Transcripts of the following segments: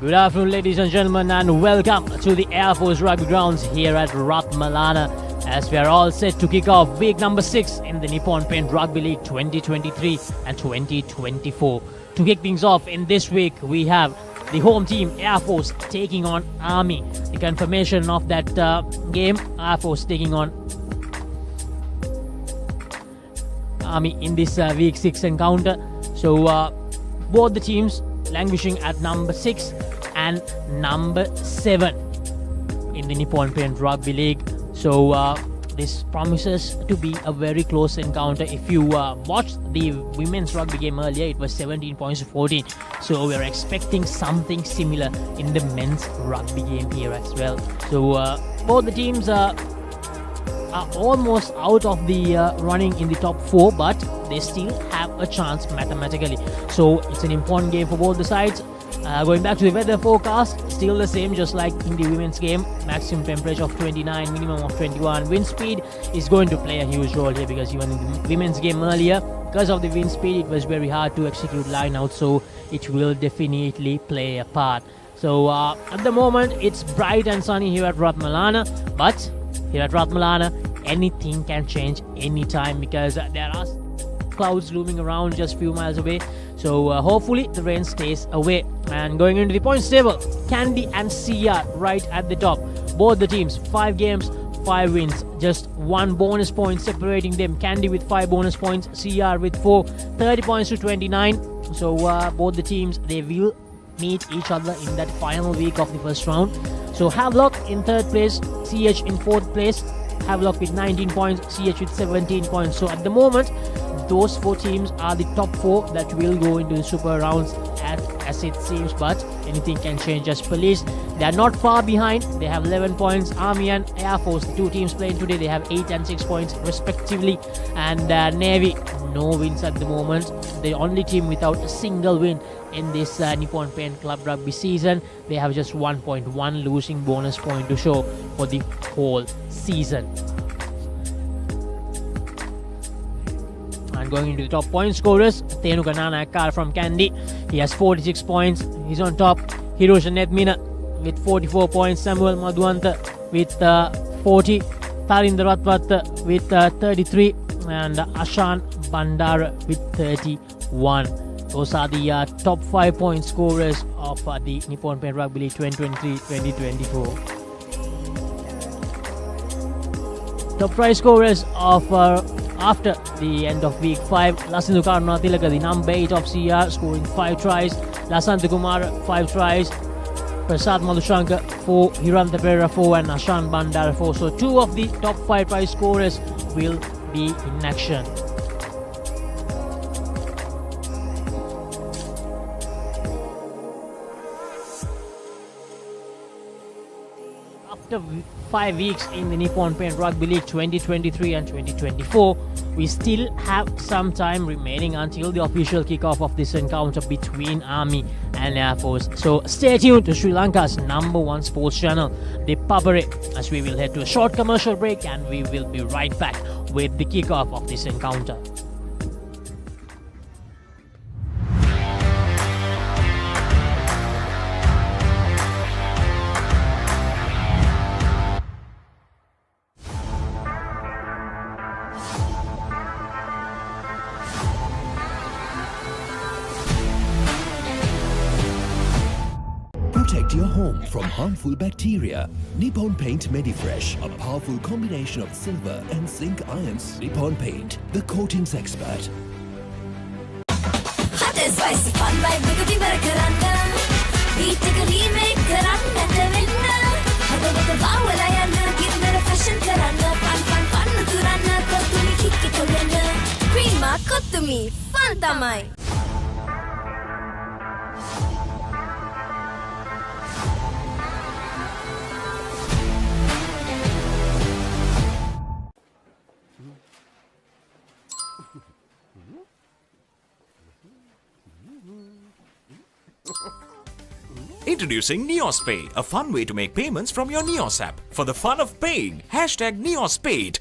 Good afternoon, ladies and gentlemen, and welcome to the Air Force Rugby grounds here at Rathmalana, as we are all set to kick off week number 6 in the Nippon Rugby League 2023 and 2024. To kick things off in this week, we have the home team Air Force taking on Army. The confirmation of that game, Air Force taking on Army in this week 6 encounter. So both the teams languishing at number 6 and number 7 in the Nippon Rugby League. So this promises to be a very close encounter. If you watched the women's rugby game earlier, it was 17 points to 14. So we're expecting something similar in the men's rugby game here as well. So both the teams are almost out of the running in the top 4, but they still have a chance mathematically. So it's an important game for both the sides. Going back to the weather forecast, still the same, just like in the women's game. Maximum temperature of 29, minimum of 21. Wind speed is going to play a huge role here, because even in the women's game earlier, because of the wind speed, it was very hard to execute line out, so it will definitely play a part. So at the moment, it's bright and sunny here at Rathmalana, but here at Rathmalana, anything can change anytime, because there are clouds looming around just a few miles away. So hopefully the rain stays away. And going into the points table, Kandy and CR right at the top. Both the teams, 5 games, 5 wins. Just 1 bonus point separating them. Kandy with 5 bonus points, CR with 4. 30 points to 29. So both the teams, they will meet each other in that final week of the first round. So Havelock in 3rd place, CH in 4th place. Havelock with 19 points, CH with 17 points. So at the moment, those 4 teams are the top 4 that will go into the super rounds as it seems, but anything can change. As Police, they are not far behind. They have 11 points. Army and Air Force, the 2 teams playing today, they have 8 and 6 points respectively. And Navy, no wins at the moment. The only team without a single win in this Nippon Paint Club Rugby season. They have just 1.1 losing bonus point to show for the whole season. And going into the top point scorers, Tenuka Nanakar from Kandy, he has 46 points. He's on top. Hirosha Netmina with 44 points. Samuel Madhuanta with 40. Tarinder Ratwat with 33. And Ashan Bandara with 31. Those are the top 5 point scorers of the Nippon Paint Rugby League 2023-2024. Top try scorers of after the end of week 5, Lasindu Karunatilaka, the number 8 of CR, scoring 5 tries. Lasanta Kumar, 5 tries. Prasad Madhushanka, 4. Hiranta Pereira, 4. And Ashan Bandara, 4. So 2 of the top 5 try scorers will be in action. After 5 weeks in the Nippon Paint Rugby League 2023 and 2024, we still have some time remaining until the official kickoff of this encounter between Army and Air Force. So stay tuned to Sri Lanka's number 1 sports channel, the Papare, as we will head to a short commercial break, and we will be right back with the kickoff of this encounter. Protect your home from harmful bacteria. Nippon Paint Medifresh, a powerful combination of silver and zinc ions. Nippon Paint, the coatings expert. Hot and spicy fun vibe with the karanga. Beat the remake karanga winna. Hada with bawala yana kirna fashion karanga. Fun kurana kotumi kikki kolena. Prima kotumi fun tamai. Introducing NeosPay, a fun way to make payments from your Neos app. For the fun of paying, #NeosPay.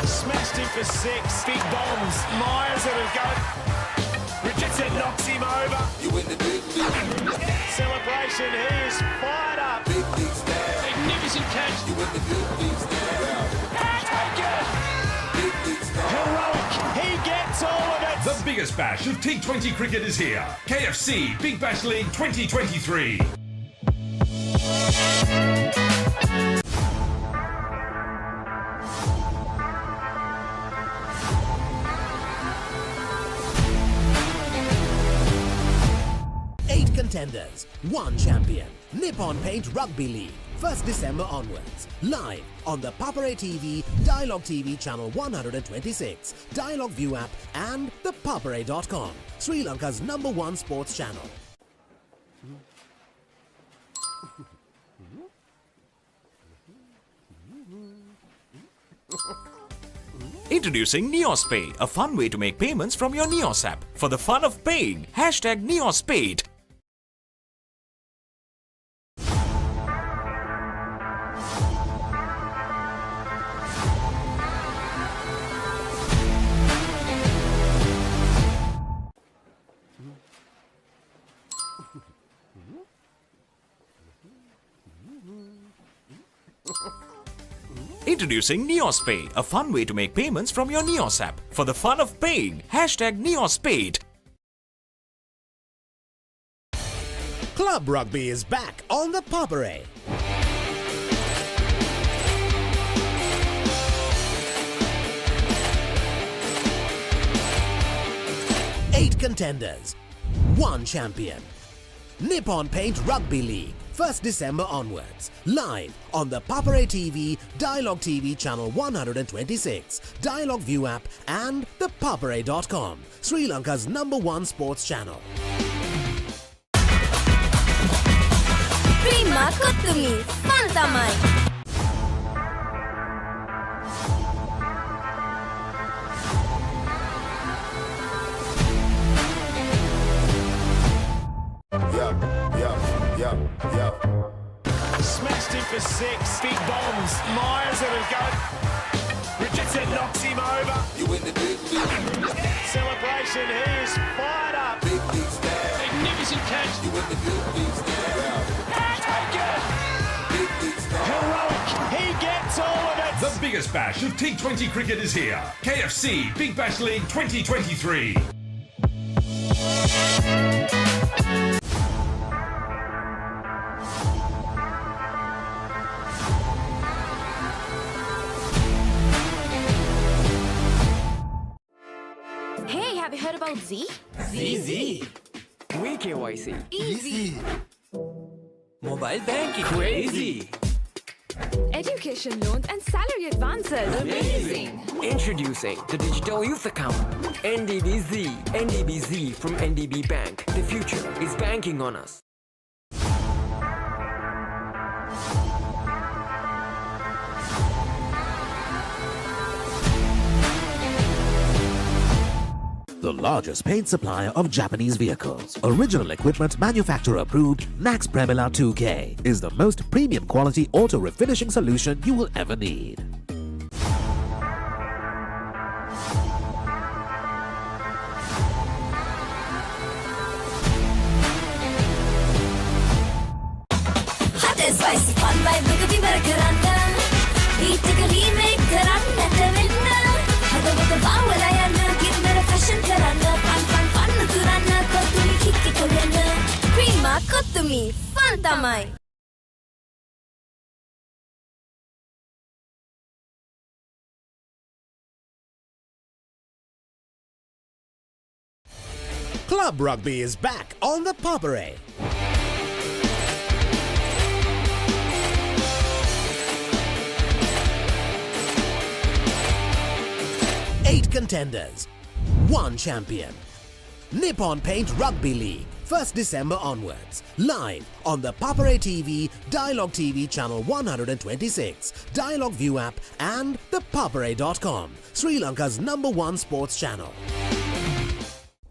Smashed him for 6. Big bombs. Myers at a go. Richardson knocks him over. You win the big league. Celebration. He is fired up. Big league stand. Magnificent catch. You win the big league stand. Taken. Big league stand. Heroic. He gets all of it. The biggest bash of T20 cricket is here. KFC Big Bash League 2023. Eight contenders, one champion. Nippon Paint Rugby League, 1st December onwards. Live on the Papare TV, Dialogue TV channel 126, Dialogue View app and the Papare.com, Sri Lanka's #1 sports channel. Introducing NeosPay, a fun way to make payments from your Neos app. For the fun of paying, hashtag NeosPay. Introducing NeosPay, a fun way to make payments from your Neos app. For the fun of paying, hashtag NeosPay. Club Rugby is back on the Papare. Eight contenders, one champion. Nippon Paint Rugby League, 1st December onwards. Live on the Papare TV, Dialogue TV channel 126, Dialogue View app and the Papare.com, Sri Lanka's #1 sports channel. Prima Kottumi, fun tamai. Smashed him for 6. Big bombs. Myers at a go. Richardson knocks him over. You win the big league. Celebration. He is fired up. Big league stand. Magnificent catch. You win the big league stand. Taken. Big league stand. Heroic. He gets all of it. The biggest bash of T20 cricket is here. KFC Big Bash League 2023. Hey, have you heard about Z? Easy. We KYC. Easy. Mobile banking. Crazy. Education loans and salary advances. Amazing. Introducing the Digital Youth Account. NDBZ. NDBZ from NDB Bank. The future is banking on us. The largest paint supplier of Japanese vehicles. Original equipment manufacturer approved, Nax Premila 2K is the most premium quality auto refinishing solution you will ever need. Hot and spicy fun vibe Rugby barakaranda. Beat එක remake කරන්නට වෙන්න. හදවත බාවලා යන්න ගින්නර fashion කරන්න. fun උතුරන්න කොතුමි කික්කි කොලෙන්න. Prima Kottumi, fun tamai. Club Rugby is back on the Papare. Eight contenders, one champion. Nippon Paint Rugby League, 1st December onwards. Live on the Papare TV, Dialogue TV channel 126, Dialogue View app and the Papare.com, Sri Lanka's #1 sports channel.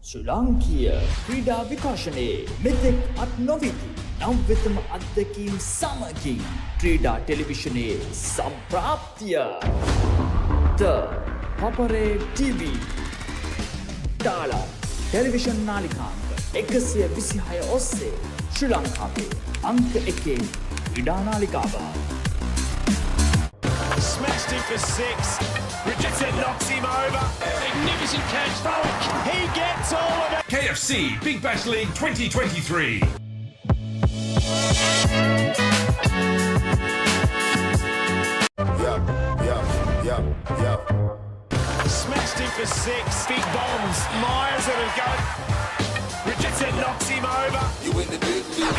ශ්‍රී ලාංකීය ක්‍රීඩා විකාශනයේ මෙතෙක් අත් නොවිති නව්‍යතම අත්දැකීම් සමගින් ක්‍රීඩා ටෙලිවිෂනයේ සම්ප්‍රාප්තිය The Papare TV ඩාලා television නාලිකාංක 126 ඔස්සේ ශ්‍රී ලංකාවේ අංක 1 ක්‍රීඩා නාලිකාව. Smashed him for 6. Richardson knocks him over. Magnificent catch. Bullock. He gets all of it. KFC Big Bash League 2023. Smashed him for 6. Big bombs. Myers at a go. Richardson knocks him over. You in the big league.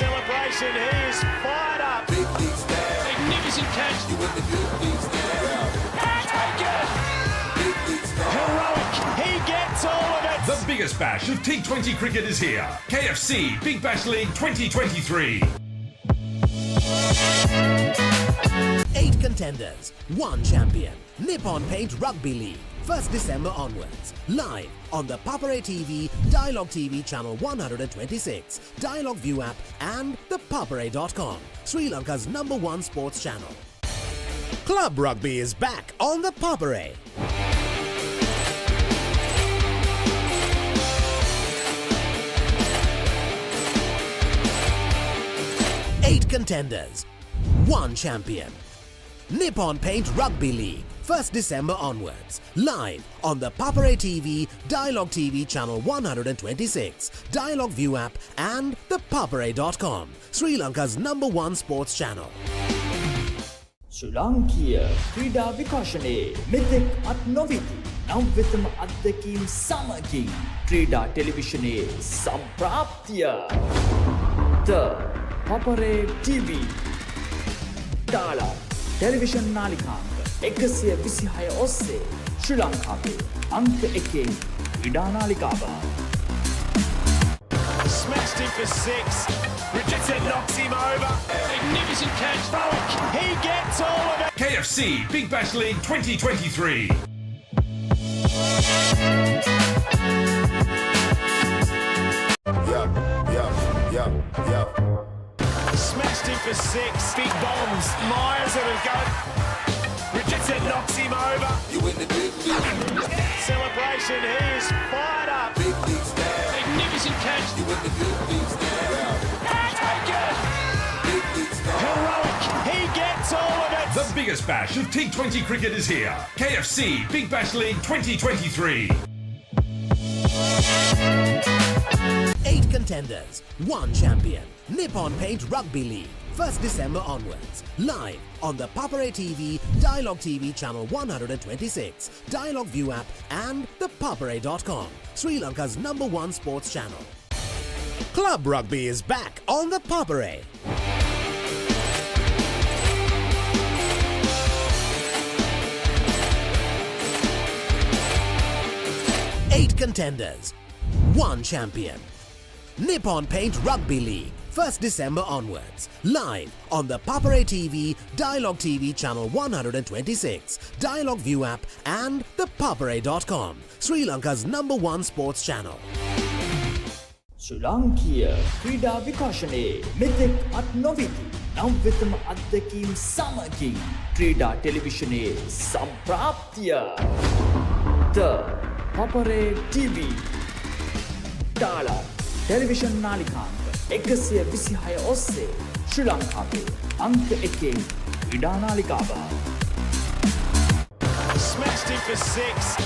Celebration. He is fired up. Big league style. Magnificent catch. You in the big league style. Taken. Big league style. Heroic. He gets all of it. The biggest bash of T20 cricket is here. KFC Big Bash League 2023. 8 contenders, 1 champion. Nippon Paint Rugby League, 1st December onwards. Live on the Papare TV, Dialogue TV channel 126, Dialogue View app and the Papare.com, Sri Lanka's #1 sports channel. Club Rugby is back on the Papare. Eight contenders, 1 champion. Nippon Paint Rugby League, 1st December onwards. Live on the Papare TV, Dialogue TV channel 126, Dialogue View app and the Papare.com, Sri Lanka's #1 sports channel. ශ්‍රී ලාංකීය ක්‍රීඩා විකාශනයේ මෙතෙක් අත් නොවිති නව්‍යතම අත්දැකීම් සමගින් ක්‍රීඩා ටෙලිවිෂනයේ සම්ප්‍රාප්තිය The Papare TV ඩාලා television නාලිකාංක 126 ඔස්සේ ශ්‍රී ලංකාවේ අංක 1 ක්‍රීඩා නාලිකාව. Smashed him for 6. Richardson knocks him over. Magnificent catch. Bullock. He gets all of it. KFC Big Bash League 2023. Smashed him for 6. Big bombs. Myers at a go. Richardson knocks him over. You in the big league. Celebration. He is fired up. Big league style. Magnificent catch. You in the big league style. Taken. Big league style. Heroic. He gets all of it. The biggest bash of T20 cricket is here. KFC Big Bash League 2023. 8 contenders, 1 champion. Nippon Paint Rugby League, 1st December onwards. Live on the Papare TV, Dialogue TV channel 126, Dialogue View app and the Papare.com, Sri Lanka's #1 sports channel. Club Rugby is back on the Papare. Eight contenders, 1 champion. Nippon Paint Rugby League, 1st December onwards. Live on the Papare TV, Dialogue TV channel 126, Dialogue View app and the Papare.com, Sri Lanka's #1 sports channel. ශ්‍රී ලාංකීය ක්‍රීඩා විකාශනයේ මෙතෙක් අත් නොවිති නව්‍යතම අත්දැකීම් සමගින් ක්‍රීඩා ටෙලිවිෂනයේ සම්ප්‍රාප්තිය The Papare TV ඩාලා television නාලිකාංක 126 ඔස්සේ ශ්‍රී ලංකාවේ අංක 1 ක්‍රීඩා නාලිකාව. Smashed him for 6.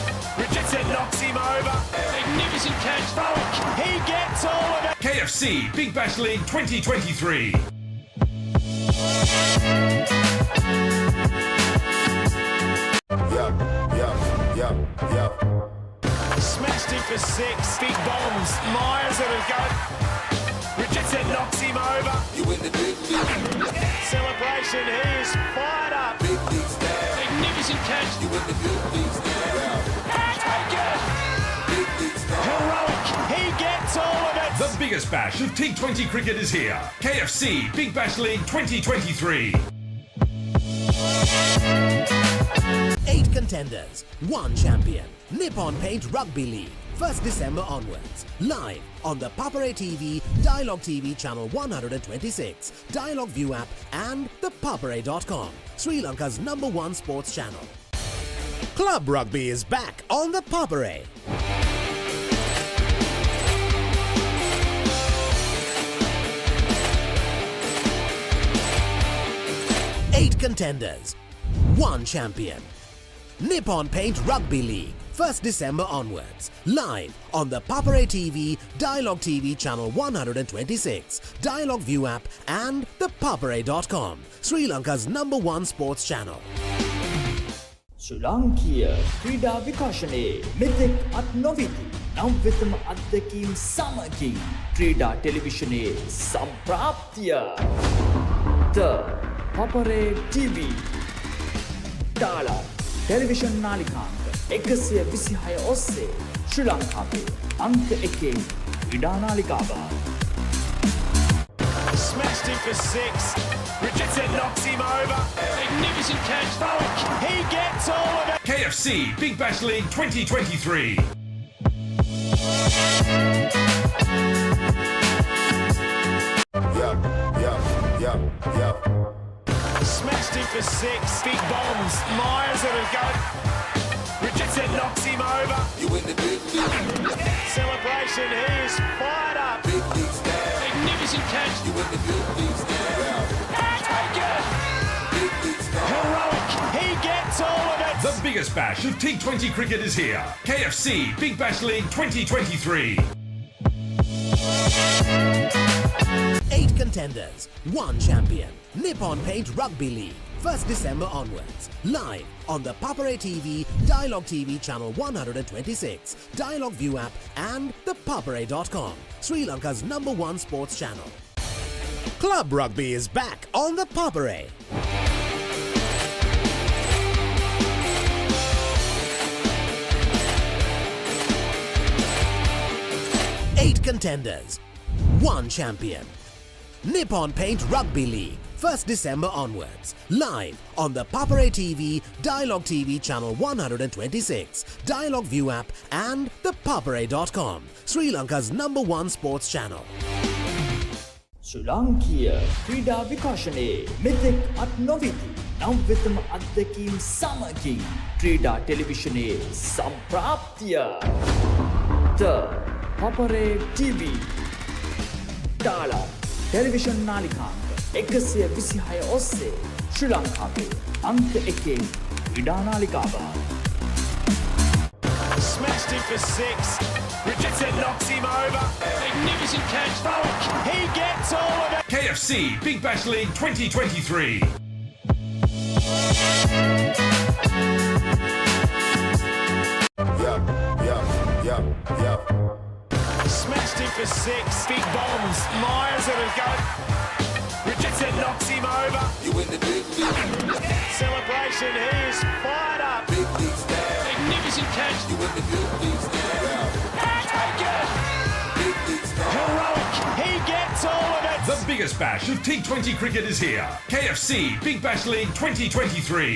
Richardson knocks him over. Magnificent catch. Bullock. He gets all of it. KFC Big Bash League 2023. Smashed him for 6. Big bombs. Myers at a go. Richardson knocks him over. You in the big league. Celebration. He is fired up. Big league style. Magnificent catch. You in the big league style. Taken. Big league style. Heroic. He gets all of it. The biggest bash of T20 cricket is here. KFC Big Bash League 2023. 8 contenders, 1 champion. Nippon Paint Rugby League, 1st December onwards. Live on the Papare TV, Dialogue TV channel 126, Dialogue View app and the Papare.com, Sri Lanka's #1 sports channel. Club Rugby is back on the Papare. 8 contenders, 1 champion. Nippon Paint Rugby League, 1st December onwards. Live on the Papare TV, Dialogue TV channel 126, Dialogue View app and the Papare.com, Sri Lanka's #1 sports channel. ශ්‍රී ලාංකීය ක්‍රීඩා විකාශනයේ මෙතෙක් අත් නොවිති නව්‍යතම අත්දැකීම් සමගින් ක්‍රීඩා ටෙලිවිෂනයේ සම්ප්‍රාප්තිය The Papare TV ඩාලර් television නාලිකාංක 126 ඔස්සේ ශ්‍රී ලංකාවේ අංක 1 ක්‍රීඩා නාලිකාව. Smashed him for 6. Richardson knocks him over. Magnificent catch. He gets all of it. KFC Big Bash League 2023. Smashed him for 6. Big bombs. Myers at a go. Richardson knocks him over. You in the big league. Celebration. He is fired up. Big league style. Magnificent catch. You in the big league style. Taken. Big league style. Heroic. He gets all of it. The biggest bash of T20 cricket is here. KFC Big Bash League 2023. 8 contenders, 1 champion. Nippon Paint Rugby League, 1st December onwards. Live on the Papare TV, Dialogue TV channel 126, Dialogue View app and the Papare.com, Sri Lanka's #1 sports channel. Club Rugby is back on the Papare. 8 contenders, 1 champion. Nippon Paint Rugby League, 1st December onwards. Live on the Papare TV, Dialogue TV channel 126, Dialogue View app and the Papare.com, Sri Lanka's #1 sports channel. ශ්‍රී ලාංකීය ක්‍රීඩා විකාශනයේ මෙතෙක් අත් නොවිති නව්‍යතම අත්දැකීම් සමගින් ක්‍රීඩා ටෙලිවිෂනයේ සම්ප්‍රාප්තිය The Papare TV ඩාලර් television නාලිකාංක 126 ඔස්සේ ශ්‍රී ලංකාවේ අංක 1 ක්‍රීඩා නාලිකාව. Smashed him for 6. Richardson knocks him over. Magnificent catch. He gets all of it. KFC Big Bash League 2023. Smashed him for 6. Big bombs. Myers at a go. Richardson knocks him over. You in the big league. Celebration. He is fired up. Big league style. Magnificent catch. You in the big league style. Taken. Big league style. Heroic. He gets all of it. The biggest bash of T20 cricket is here. KFC Big Bash League 2023.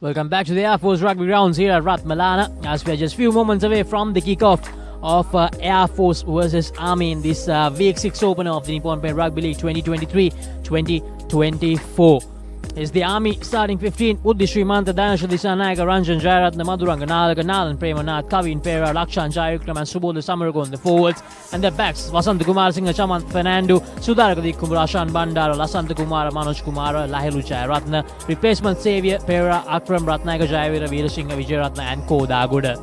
Welcome back to the Air Force Rugby Grounds here at Rathmalana, as we are just few moments away from the kickoff of Air Force versus Army in this Week 6 opener of the Nippon Paint Rugby League 2023-2024. It's the Army starting 15, Uddhi Srimanta, Danisha Disanayaka, Ranjan Jayaratna, Madhuranga Nalaga, Nalan Premanath, Kavin Pera, Lakshan Jayukram and Subodha Samarago on the forwards. And their backs, Vasanta Kumar Singh, Chamant Fernando, Sudaraka Dikumar, Ashan Bandara, Lasanta Kumar, Manoj Kumar, Lahelu Jayaratna. Replacement Xavier, Pera, Akram Ratnaika, Jayavira, Veerasingha, Vijayaratna and Koda Guda.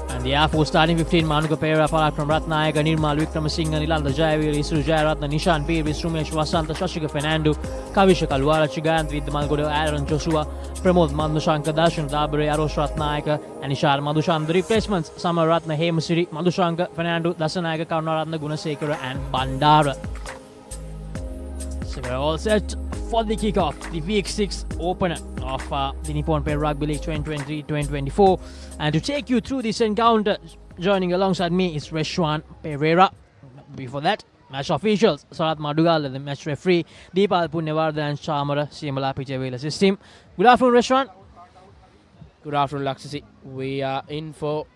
And the Air Force starting 15, Manuka Pera, Parakram Ratnayaka, Nirmal Vikramasinghe, Nilanda Jayavira, Isru Jayaratna, Nishan Pirvis, Rumesh Vasanta, Shashika Fernando, Kavisha Kalwara, Chigant, Vidmalgoda, Aaron Joshua, Pramod Madhushanka, Darshan Dabare, Arosh Ratnayaka, and Ishar Madhushan. The replacements, Samar Ratna, Hemasiri, Madhushanka, Fernando, Dasanayaka, Karunaratna, Gunasekara and Bandara. So we're all set for the kickoff, the Week 6 opener of the Nippon Paint Rugby League 2023-2024. And to take you through this encounter, joining alongside me is Reshwan Pereira. Before that, match officials, Sarat Madugala, the match referee, Deepal Punyavardhan and Chamara Siamala Pichevela system. Good afternoon, Reshwan. Good afternoon, Laksasi. We are in for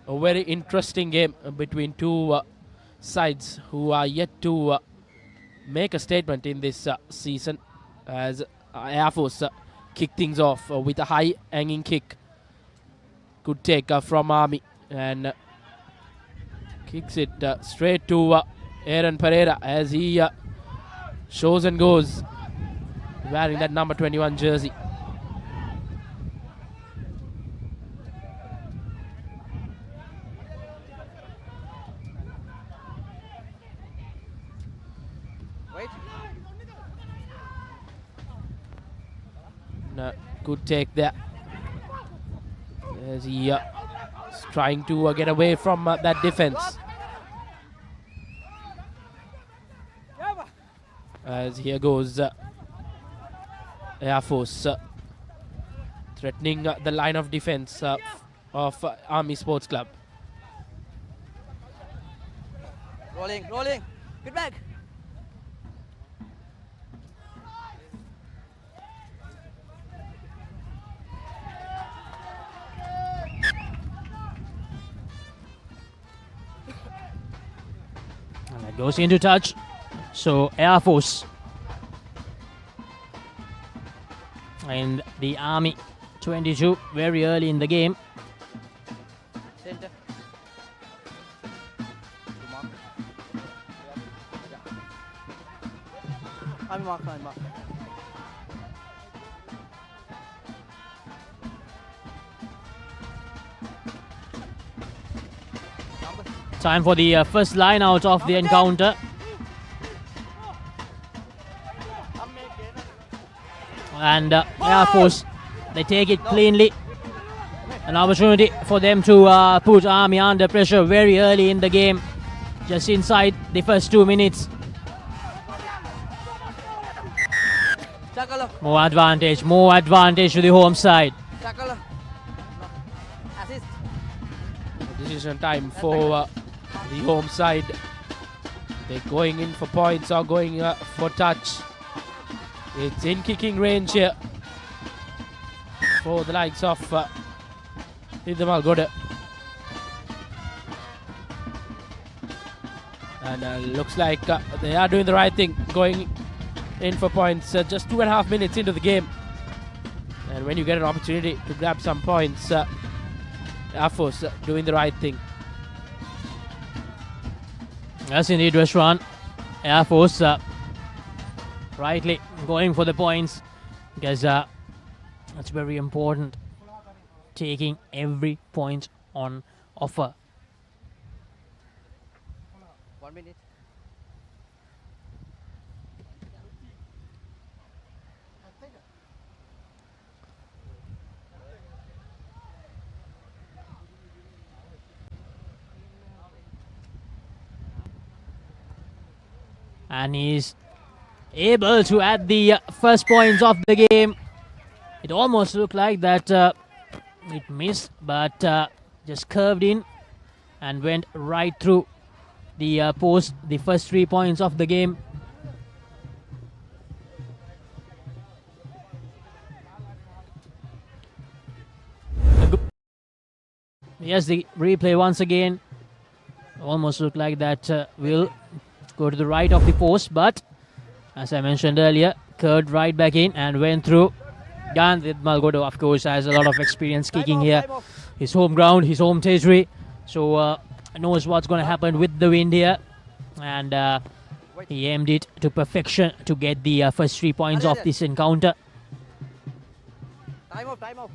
a very interesting game between two sides who are yet to make a statement in this season, as Air Force kick things off with a high hanging kick. Good take from Army and kicks it straight to Aaron Pereira as he shows and goes, wearing that number 21 jersey. Good take there as he is trying to get away from that defense. As here goes Air Force threatening the line of defense of Army Sports Club. Rolling, good back. And that goes into touch. So Air Force and the Army 22 very early in the game. Center. Army mark. Time for the first line out of the encounter. And Air Force, they take it cleanly. An opportunity for them to put Army under pressure very early in the game, just inside the first 2 minutes. More advantage to the home side. Decision time for the home side. They're going in for points or going for touch. It's in kicking range here for the likes of Hiddamal Goda. And looks like they are doing the right thing, going in for points just 2.5 minutes into the game. And when you get an opportunity to grab some points, Air Force doing the right thing. Yes, indeed, Reshwan. Air Force rightly going for the points, because that's very important. Taking every point on offer. 1 minute. And he's able to add the first points of the game. It almost looked like that it missed, but just curved in and went right through the post, the first 3 points of the game. Yes, the replay once again. Almost looked like that will go to the right of the post, but as I mentioned earlier, curved right back in and went through. Gan Malgodo, of course, has a lot of experience kicking here. His home ground, his home territory, so knows what's going to happen with the wind here. And he aimed it to perfection to get the first 3 points of this encounter. Time off.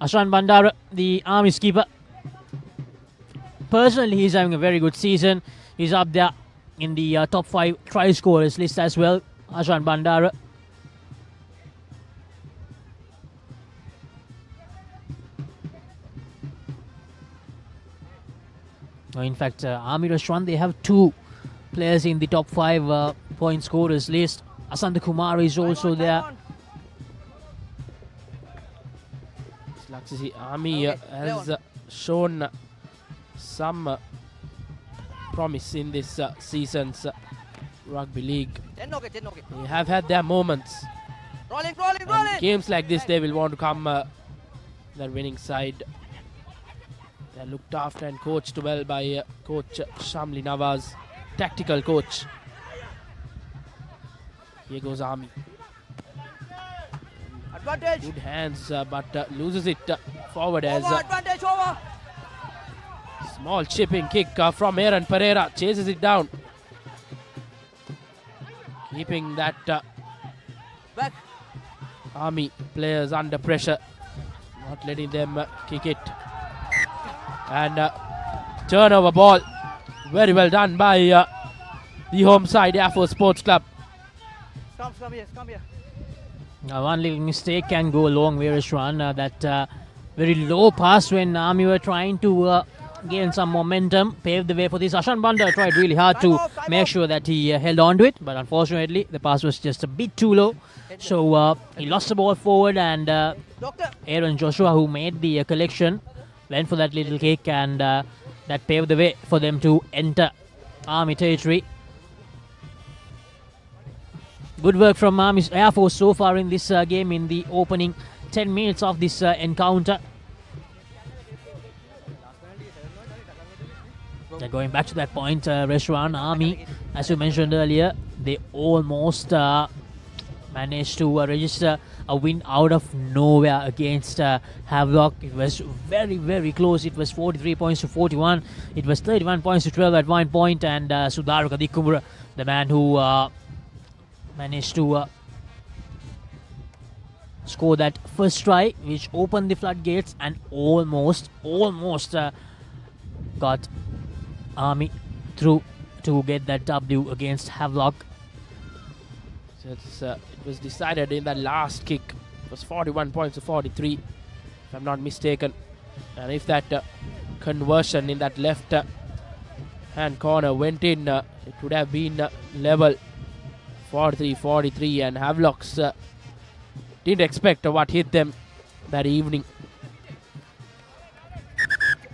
Ashan Bandara, the Army skipper. Personally, he's having a very good season. He's up there in the top 5 try scorers list as well. Ashan Bandara. In fact, Army Restaurant, they have 2 players in the top 5 point scorers list. Asanta Kumar is also there. Laxisi Army has shown some promise in this season's rugby league. They have had their moments. And games like this, they will want to come their winning side. They're looked after and coached well by coach Shamli Nawaz, tactical coach. Here goes Army. Advantage. Good hands, but loses it forward as Advantage over. small chipping kick from Aaron Pereira, chases it down. Keeping that Back. Army players under pressure, not letting them kick it. And turnover ball, very well done by the home side, Air Force Sports Club. Come here, come here. One little mistake can go a long way, Rashwan. That very low pass when Army were trying to gain some momentum, paved the way for this. Ashan Banda tried really hard to make sure that he held on to it, but unfortunately the pass was just a bit too low. So he lost the ball forward, and Aaron Joshua, who made the collection, went for that little kick, and that paved the way for them to enter Army territory. Good work from Army Air Force so far in this game in the opening 10 minutes of this encounter. Going back to that point, Restaurant Army, as you mentioned earlier, they almost managed to register a win out of nowhere against Havelock. It was very, very close. It was 43 points to 41. It was 31 points to 12 at one point, and Sudaraka Dikumura, the man who managed to score that first try, which opened the floodgates and almost got Army through to get that W against Havelock. So it was decided in that last kick. It was 41 points to 43, if I'm not mistaken. And if that conversion in that left hand corner went in, it would have been level 43-43, and Havelocks didn't expect what hit them that evening.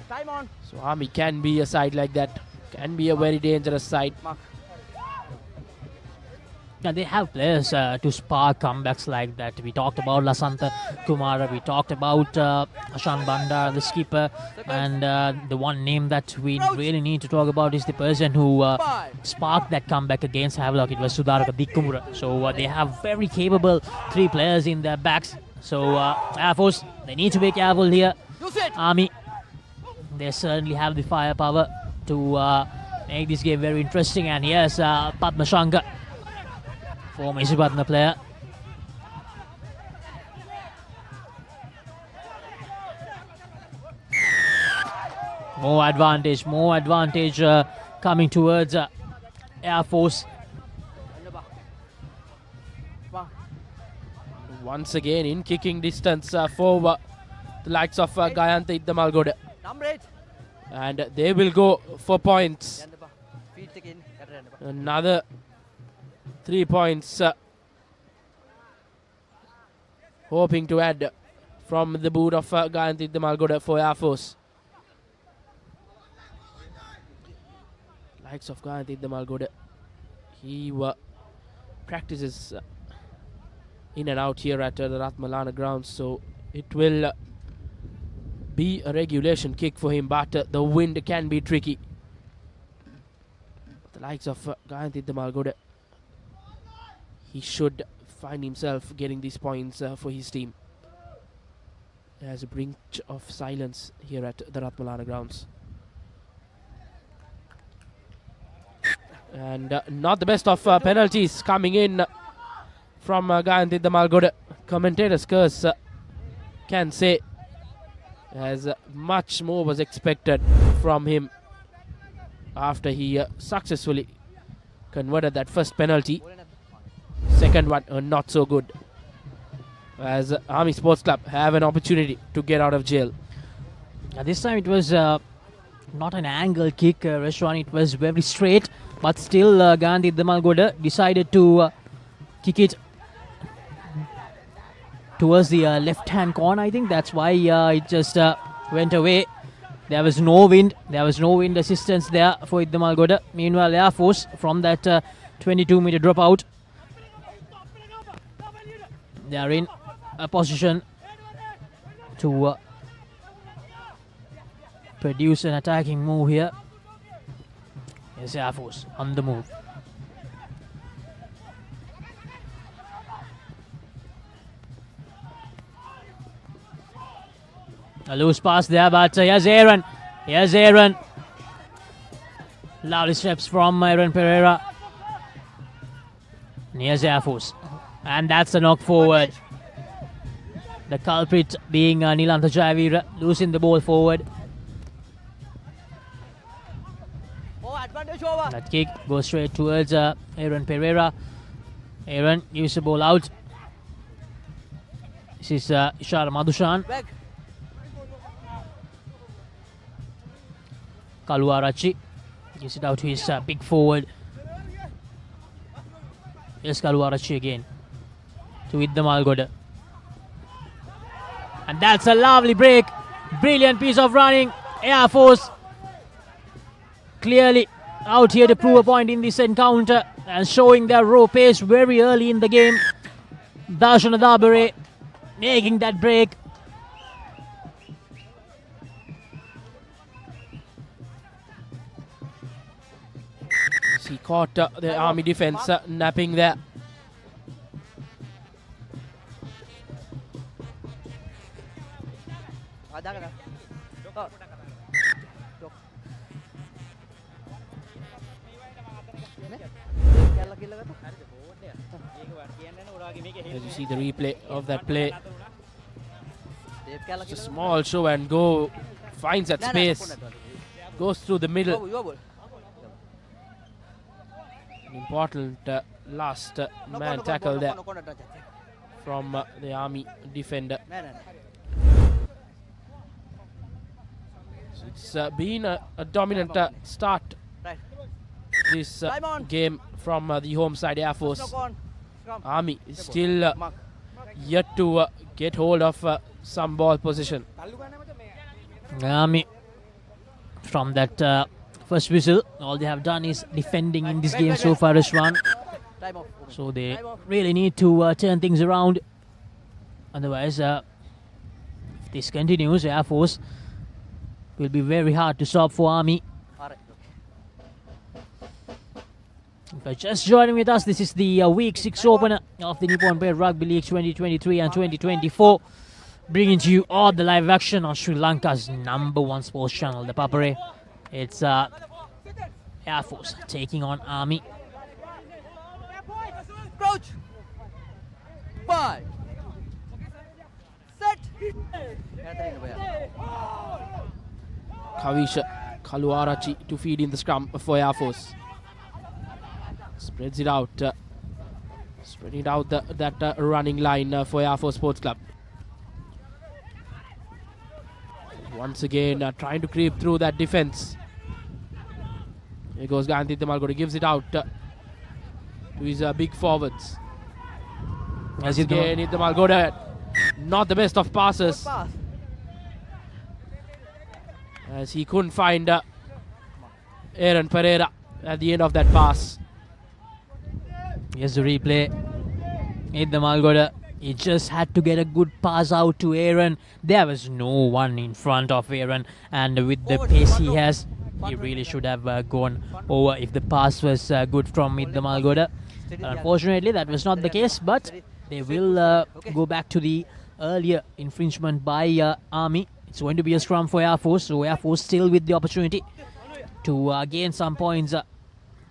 Time on. So Army can be a side like that, can be a very dangerous side. Yeah, they have players to spark comebacks like that. We talked about Lasanta Kumara, we talked about Ashan Banda, the skipper, and the one name that we really need to talk about is the person who sparked that comeback against Havelock. It was Sudaraka Dikumura. So they have very capable 3 players in their backs. So Air Force, they need to be careful here. Army, they certainly have the firepower to make this game very interesting. And here's Padma Shankar, former Isipatna player. More advantage coming towards Air Force. Once again in kicking distance for the likes of Gayanta Iddamalgode. And they will go for points. Another 3 points hoping to add from the boot of Gayanta Iddamalgode for Air Force. Likes of Gayanta Iddamalgode, he practices in and out here at the Rathmalana grounds, so it will be a regulation kick for him, but the wind can be tricky. The likes of Gayanta Iddamalgode, he should find himself getting these points for his team. There's a brink of silence here at the Rathmalana grounds. And not the best of penalties coming in from Gayanta Iddamalgode. Commentators curse can say, as much more was expected from him after he successfully converted that first penalty. Second one not so good, as Army Sports Club have an opportunity to get out of jail. This time it was not an angle kick, Reshwan. It was very straight, but still Gandhi Damalgoda decided to kick it towards the left-hand corner. I think that's why it just went away. There was no wind. There was no wind assistance there for Damalgoda. Meanwhile, Air Force from that 22-meter dropout, they are in a position to produce an attacking move here. Yes, Air Force on the move. A loose pass there, but here's Aaron. Here's Aaron. Lovely steps from Aaron Pereira. And here's Air Force. And that's a knock forward. The culprit being Nilantha Jayavira, losing the ball forward. That kick goes straight towards Aaron Pereira. Aaron gives the ball out. This is Ishara Madhushan. Kaluarachi gives it out to his big forward. Yes, Kaluarachi again to Damalgoda. And that's a lovely break. Brilliant piece of running. Air Force clearly out here to prove a point in this encounter and showing their raw pace very early in the game. Darshana Dabare making that break. He caught the Army defense napping there. As you see the replay of that play, just a small show and go, finds that space, goes through the middle. An important last man tackle there from the Army defender. So it's been a dominant start this game from the home side Air Force. Army is still yet to get hold of some ball position. Army from that first whistle, all they have done is defending in this game so far, Reshwan. So they really need to turn things around. Otherwise, if this continues, Air Force will be very hard to stop for Army. If you're just joining with us, this is the Week 6 opener of the Nippon Paid Rugby League 2023 and 2024. Bringing to you all the live action on Sri Lanka's #1 sports channel, the Papare. It's Air Force taking on Army. Crouch. 5. Set. Kavisha Kaluarachi to feed in the scrum for Air Force. Spreads it out. Spreading out that running line for Air Force Sports Club. Once again trying to creep through that defense. Here goes Gandhi Damalgoda, gives it out to his big forwards. As again, Damalgoda, not the best of passes. As he couldn't find Aaron Pereira at the end of that pass. Here's the replay. Damalgoda, he just had to get a good pass out to Aaron. There was no one in front of Aaron, and with the pace he has, he really should have gone over if the pass was good from Damalgoda. Unfortunately, that was not the case, but they will go back to the earlier infringement by Army. It's going to be a scrum for Air Force, so Air Force still with the opportunity to gain some points.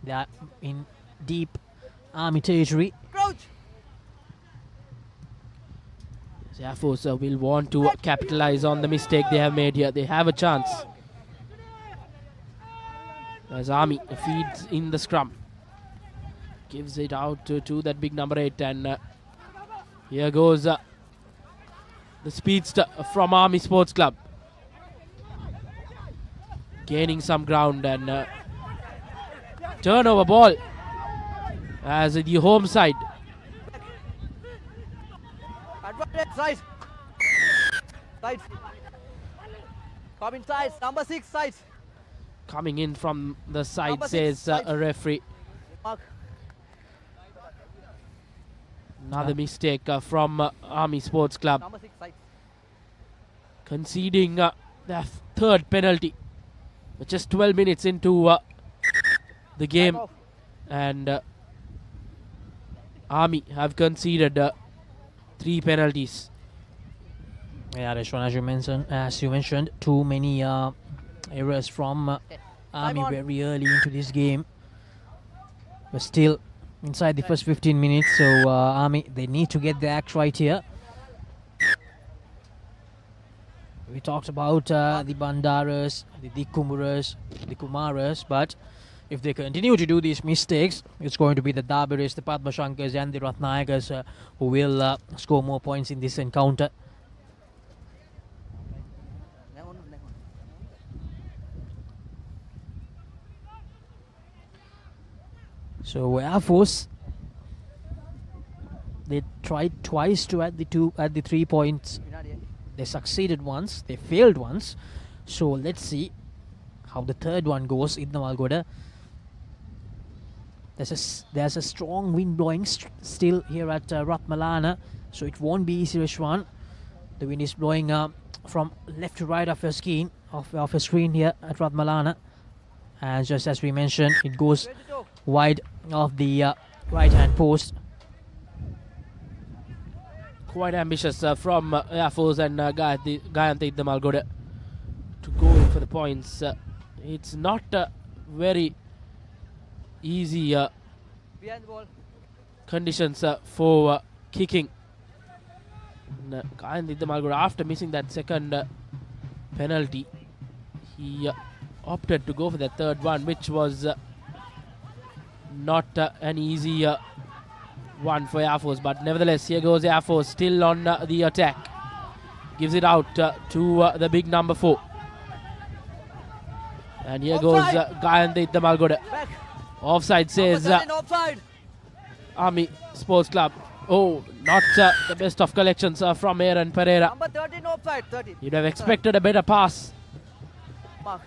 They are in deep Army territory. Air Force will want to capitalize on the mistake they have made here. They have a chance. As Army feeds in the scrum. Gives it out to that big number 8, and here goes the speedster from Army Sports Club. gaining some ground, and turnover ball as the home side. Advantage, side. Side. Come inside, number 6, side. Coming in from the side, Number says 6, a referee. Mark. Another mistake from Army Sports Club. Number 6, side. Conceding their third penalty. We're just 12 minutes into the game, and Army have conceded 3 penalties. Yeah, Rishwan, as you mentioned, too many errors from Army very early into this game. But still inside the first 15 minutes, so Army, they need to get their act right here. We talked about the Bandaras, the Dikumuras, the Kumaras, but if they continue to do these mistakes, it's going to be the Dabiris, the Padmashankars and the Rathnayakas who will score more points in this encounter. So Air Force, they tried twice to add the 3 points. They succeeded once, they failed once. So let's see how the third one goes in the Malgoda. There's a strong wind blowing still here at Rathmalana, so it won't be easy, Rishwan. The wind is blowing from left to right of your screen, here at Rathmalana. And just as we mentioned, it goes wide of the right hand post. Quite ambitious from Air Force and Gayante Malgoda to go in for the points. It's not very easy conditions for kicking. Gayante Malgoda, after missing that second penalty, he opted to go for the third one, which was not an easy one for Air Force, but nevertheless, here goes Air Force still on the attack. Gives it out to the big number 4. And here goes Gayante Malgoda. Offside, says Army Sports Club. Oh, not the best of collections from Aaron Pereira. Number 13 offside, 13. You'd have expected a better pass. Mark.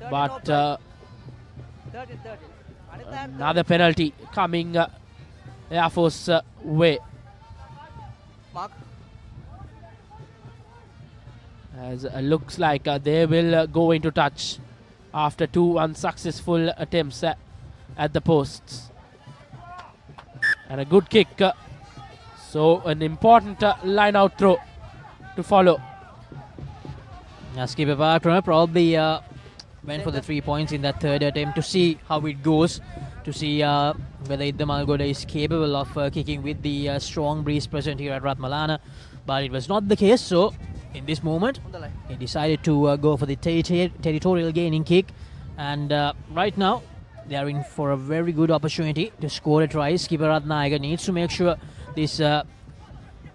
But 13. another penalty coming Air Force way. Mark. As looks like they will go into touch after 2 unsuccessful attempts at the posts. And a good kick. So an important line out throw to follow. Skipper Papare probably went for the 3 points in that third attempt to see how it goes, to see whether Idda Malgoda is capable of kicking with the strong breeze present here at Rathmalana. But it was not the case, so in this moment he decided to go for the territorial gaining kick, and right now they are in for a very good opportunity to score a try. Skipper Ratnayaka needs to make sure this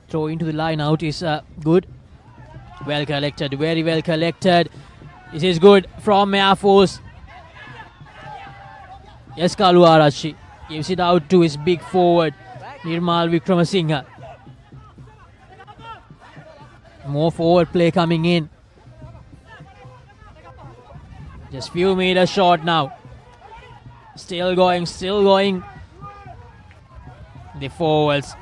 throw into the line out is good. Well collected, very well collected. This is good from Air Force. Yes, Kalu Arashi gives it out to his big forward, Nirmal Vikramasinghe. More forward play coming in. Just few meters short now. Still going, still going. The forwards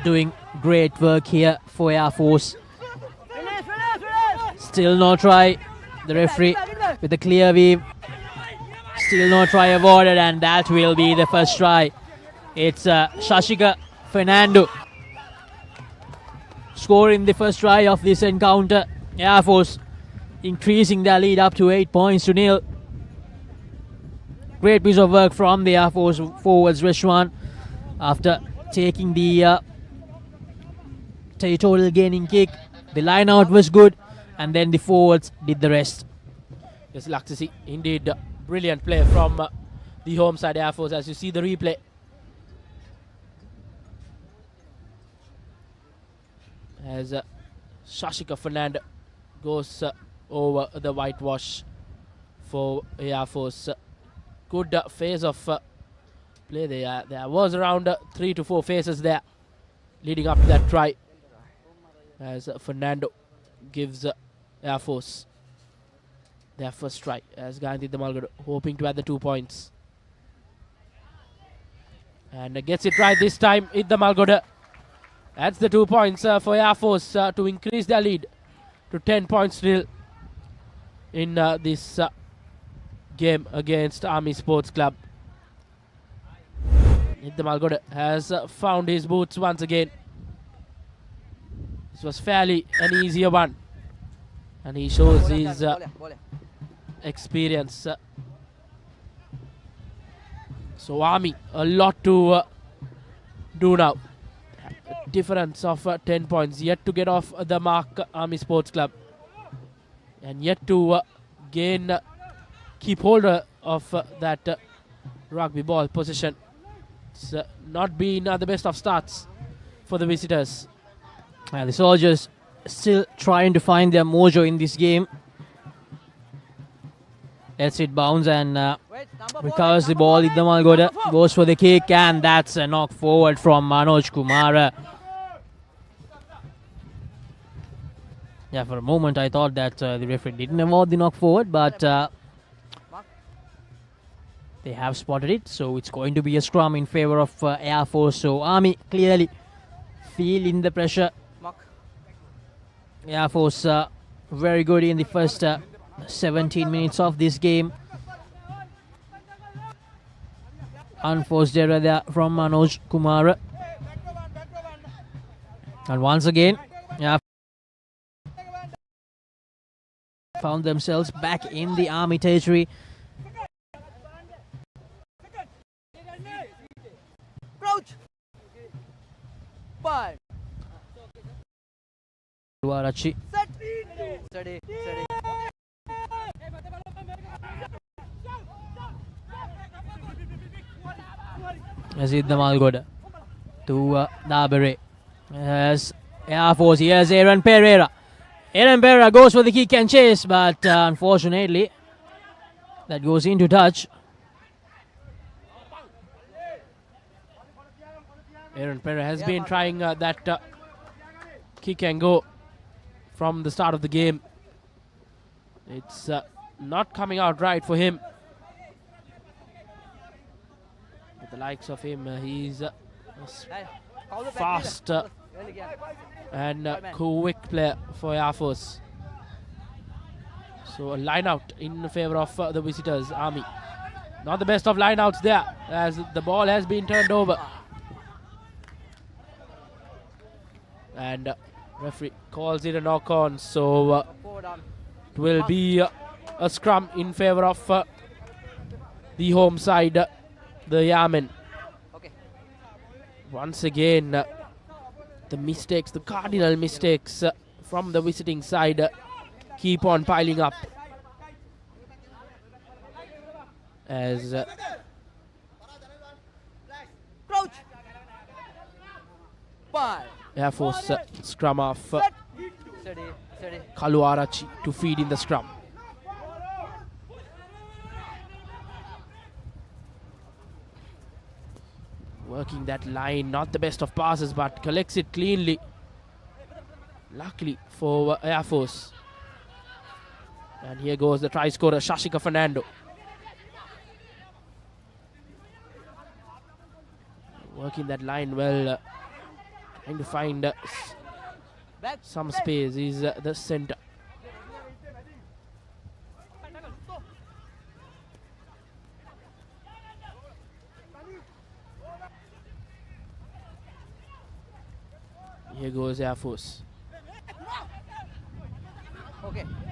doing great work here for Air Force. Still no try. The referee with a clear weave. Still no try awarded, and that will be the first try. It's Shashika Fernando scoring the first try of this encounter. Air Force increasing their lead up to 8 points to nil. Great piece of work from the Air Force forwards, Rishwan, after taking the territorial gaining kick. The line out was good, and then the forwards did the rest. Yes, Laksasi, indeed brilliant play from the home side Air Force, as you see the replay. As Shashika Fernand goes over the whitewash for Air Force. Good phase of play there. There was around 3 to 4 phases there leading up to that try, as Fernando gives Air Force their first try, as Gandhi Damalgad hoping to add the 2 points. And gets it right this time. Damalgad adds the 2 points for Air Force to increase their lead to 10 points still in this game against Army Sports Club. Damalgad has found his boots once again. This was fairly an easier one, and he shows his experience. So Army, a lot to do now. A difference of 10 points, yet to get off the mark, Army Sports Club, and yet to keep hold of that rugby ball position. It's not been the best of starts for the visitors. The soldiers still trying to find their mojo in this game. Lets it bounce and recovers the ball. Damalgad goes for the kick, and that's a knock forward from Manoj Kumar. Yeah, for a moment I thought that the referee didn't award the knock forward, but they have spotted it, so it's going to be a scrum in favor of Air Force. So Army clearly feeling the pressure. Air Force very good in the first 17 minutes of this game. Unforced error there from Manoj Kumar. And once again, found themselves back in the Army territory. Crouch. 5. Warachi. Set. Steady. Yazid Damalgad to Dabere. As Air Force, here's Aaron Pereira. Aaron Pereira goes for the kick and chase, but unfortunately that goes into touch. Aaron Pereira has been trying that kick and go from the start of the game. It's not coming out right for him. With the likes of him, he's fast and quick player for Air Force. So a line out in favor of the visitors, Army. Not the best of line outs there, as the ball has been turned over. And referee calls it a knock on, so it will be a scrum in favor of the home side, the Yamen. Once again, the mistakes, the cardinal mistakes from the visiting side keep on piling up, as Crouch. 5. Air Force scrum off Steady. Kaluarachi to feed in the scrum. Working that line, not the best of passes, but collects it cleanly. Luckily for Air Force. And here goes the try scorer, Shashika Fernando. Working that line well, trying to find some space. Is the center. Here goes Air Force.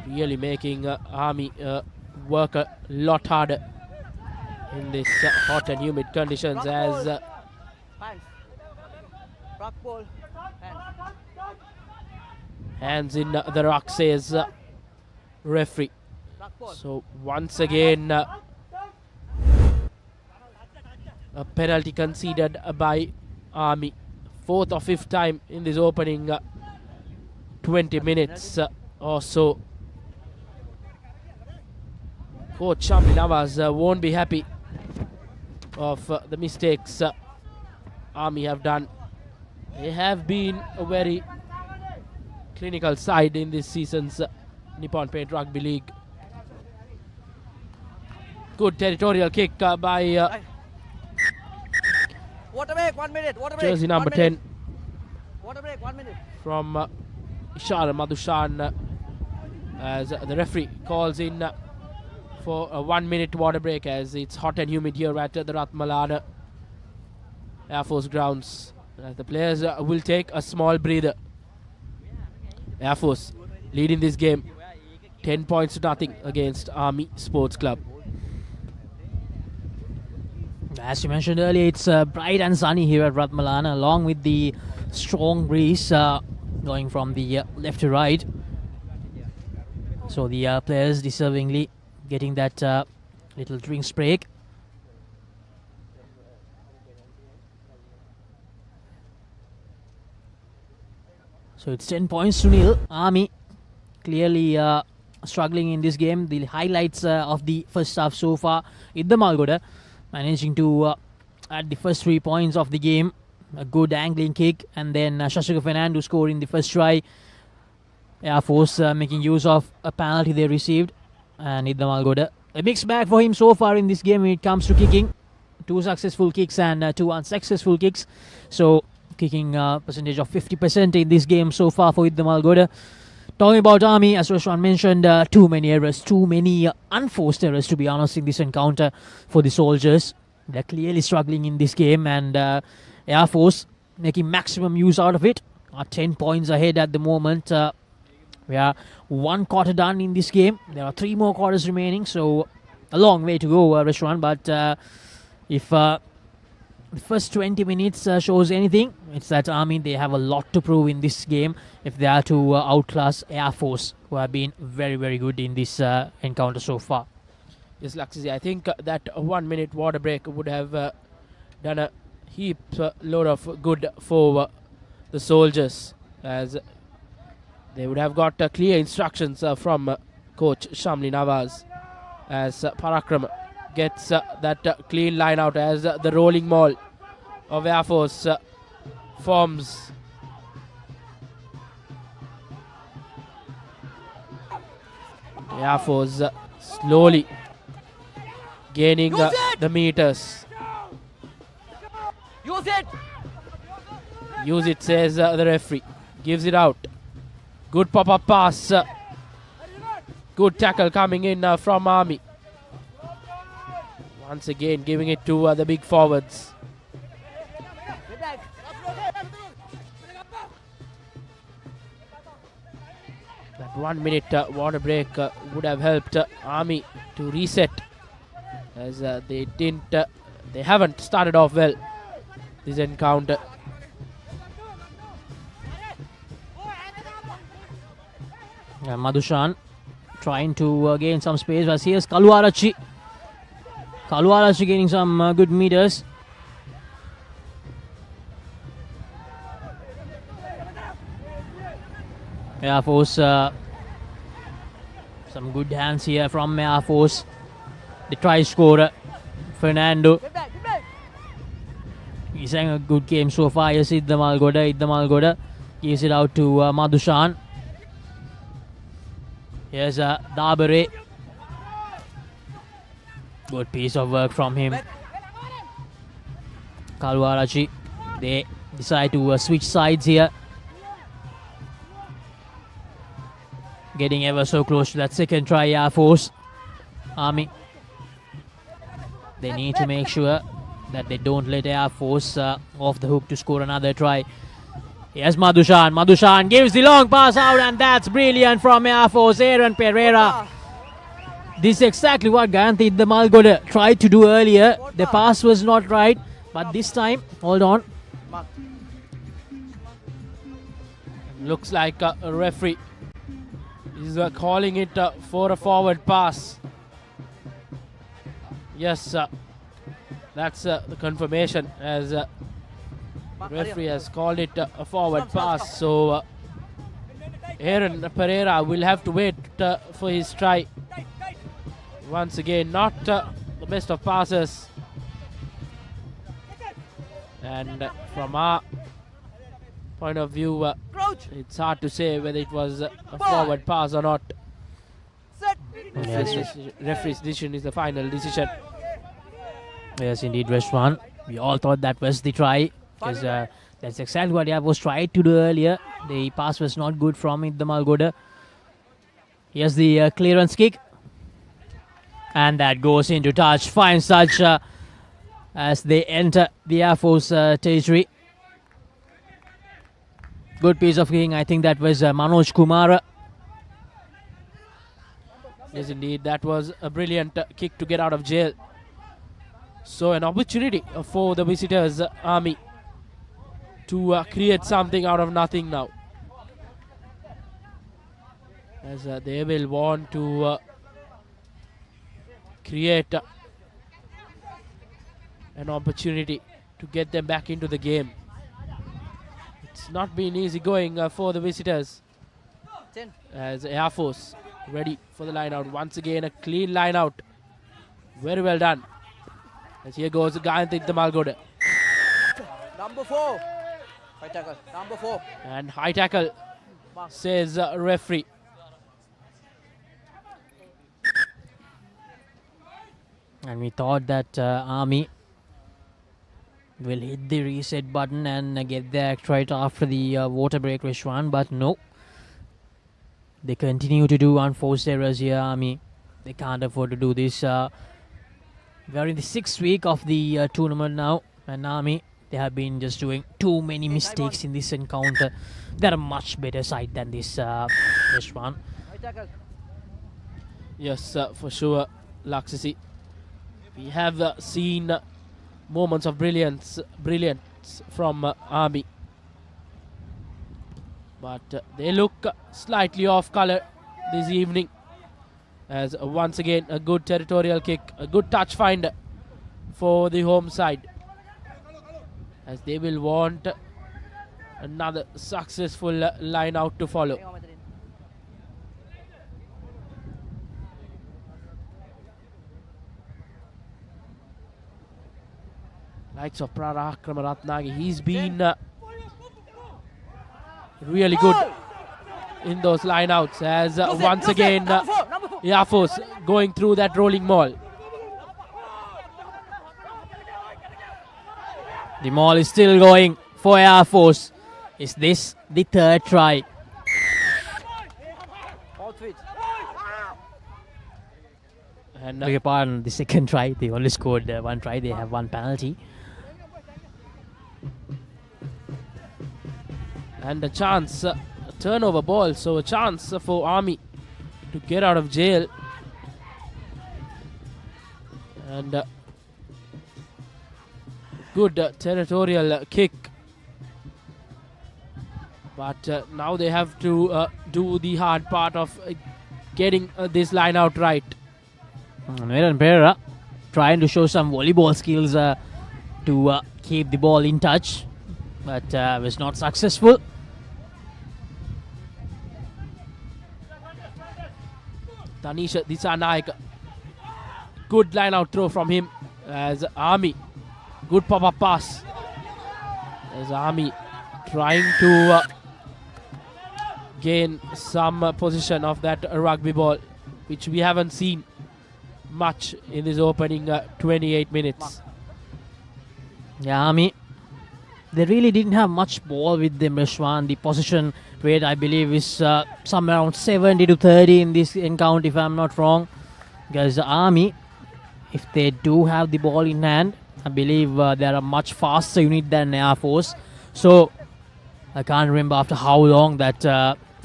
Really making Army work a lot harder in this hot and humid conditions, as hands in the rock, says referee. So once again a penalty conceded by Army. 4th or 5th time in this opening 20 minutes or so. Coach Shamli Nawaz won't be happy of the mistakes Army have done. They have been a very clinical side in this season's Nippon Paint Rugby League. Good territorial kick by Water break, 1 minute. Water break. jersey number 1 minute. 10 Water break, 1 minute. from Ishara Madhushan, as the referee calls in for a 1 minute water break, as it's hot and humid here at the Rathmalana Air Force grounds. The players will take a small breather. Air Force leading this game 10 points to nothing against Army Sports Club. As you mentioned earlier, it's bright and sunny here at Rathmalana, along with the strong breeze going from the left to right. So the players deservingly getting that little drinks break. So it's 10 points to nil. Army clearly struggling in this game. The highlights of the first half so far: Idda Malgoda managing to add the first 3 points of the game. A good angling kick, and then Shashika Fernando scoring the first try. Air Force making use of a penalty they received, and Idda Malgoda. A mixed bag for him so far in this game when it comes to kicking. 2 successful kicks and 2 unsuccessful kicks. So kicking percentage of 50% in this game so far for Idda Malgoda. Talking about Army, as Rashwan mentioned, too many errors, too many unforced errors, to be honest, in this encounter for the soldiers. They're clearly struggling in this game, and Air Force making maximum use out of it. Are 10 points ahead at the moment. We are 1 quarter done in this game. There are 3 more quarters remaining, so a long way to go, Rashwan. But if the first 20 minutes shows anything, it's that Army, they have a lot to prove in this game if they are to outclass Air Force, who have been very, very good in this encounter so far. Yes, Laxisi, I think that a 1 minute water break would have done a heap load of good for the soldiers, as they would have got clear instructions from Coach Shamli Nawaz, as Parakram gets that clean line out, as the rolling maul of Air Force forms. Air Force slowly gaining the meters. Use it! Use it, says the referee. Gives it out. Good pop-up pass. Good tackle coming in from Army. Once again giving it to the big forwards. That 1 minute water break would have helped Army to reset, as they haven't started off well this encounter. Madhushan trying to gain some space, as here's Kaluarachi. Kaluarachi gaining some good meters. Air Force, some good hands here from Air Force. The try scorer, Fernando. He's having a good game so far. Yes, Idda Malgoda gives it out to Madhushan. Here's Dabare. Good piece of work from him. Kaluarachi. They decide to switch sides here. Getting ever so close to that second try, Air Force. Army. They need to make sure that they don't let Air Force off the hook to score another try. Here's Madhushan. Madhushan gives the long pass out, and that's brilliant from Air Force. Aaron Pereira. This is exactly what Gayanthi Idda Malgoda tried to do earlier. The pass was not right, but this time, hold on. Looks like a referee is calling it for a forward pass. Yes, that's the confirmation, as referee has called it a forward pass. So Aaron Pereira will have to wait for his try Once again, not the best of passes. And from our point of view, it's hard to say whether it was a forward pass or not. Referee's decision is the final decision. Yes, indeed, Reshwan. We all thought that was the try, because that's exactly what Air Force tried to do earlier. The pass was not good from the Malgoda. Here's the clearance kick. And that goes into touch. Fine touch as they enter the Air Force territory. Good piece of kicking. I think that was Manoj Kumara. Yes, indeed. That was a brilliant kick to get out of jail. So an opportunity for the visitors' army to create something out of nothing now. As they will want to create an opportunity to get them back into the game. It's not been easy going for the visitors. As Air Force ready for the line out. Once again, a clean line out. Very well done. As here goes Gayanthik the Malgoda. Number 4. High tackle. Number 4. And high tackle, says referee. And we thought that Army will hit the reset button and get the act right after the water break, Reshwan, but no. They continue to do unforced errors here, Army. They can't afford to do this. We're in the 6th week of the tournament now, and Army, they have been just doing too many mistakes in this encounter. They're a much better side than this Reshwan. Yes, for sure, Laksisi. We have seen moments of brilliance from Army. But they look slightly off color this evening. As once again, a good territorial kick, a good touch find for the home side. As they will want another successful line out to follow. Likes of Prarakrama Ratnagi, he's been really good in those lineouts. As once again, Air Force going through that rolling maul. The maul is still going for Air Force. Is this the 3rd try? And beg your pardon, the 2nd try. They only scored 1 try. They have 1 penalty. And a chance, a turnover ball, so a chance for Army to get out of jail. And good territorial kick. But now they have to do the hard part of getting this line out right. Veeran Perera trying to show some volleyball skills to keep the ball in touch, but was not successful. Tanisha Disanaik, good line out throw from him. As Army, good pop-up pass. As Army trying to gain some position of that rugby ball, which we haven't seen much in this opening 28 minutes. Yeah, Army, they really didn't have much ball with them, Reshwan. The possession rate, I believe, is somewhere around 70 to 30 in this encounter, if I'm not wrong. Because the Army, if they do have the ball in hand, I believe they are a much faster unit than Air Force. So, I can't remember after how long that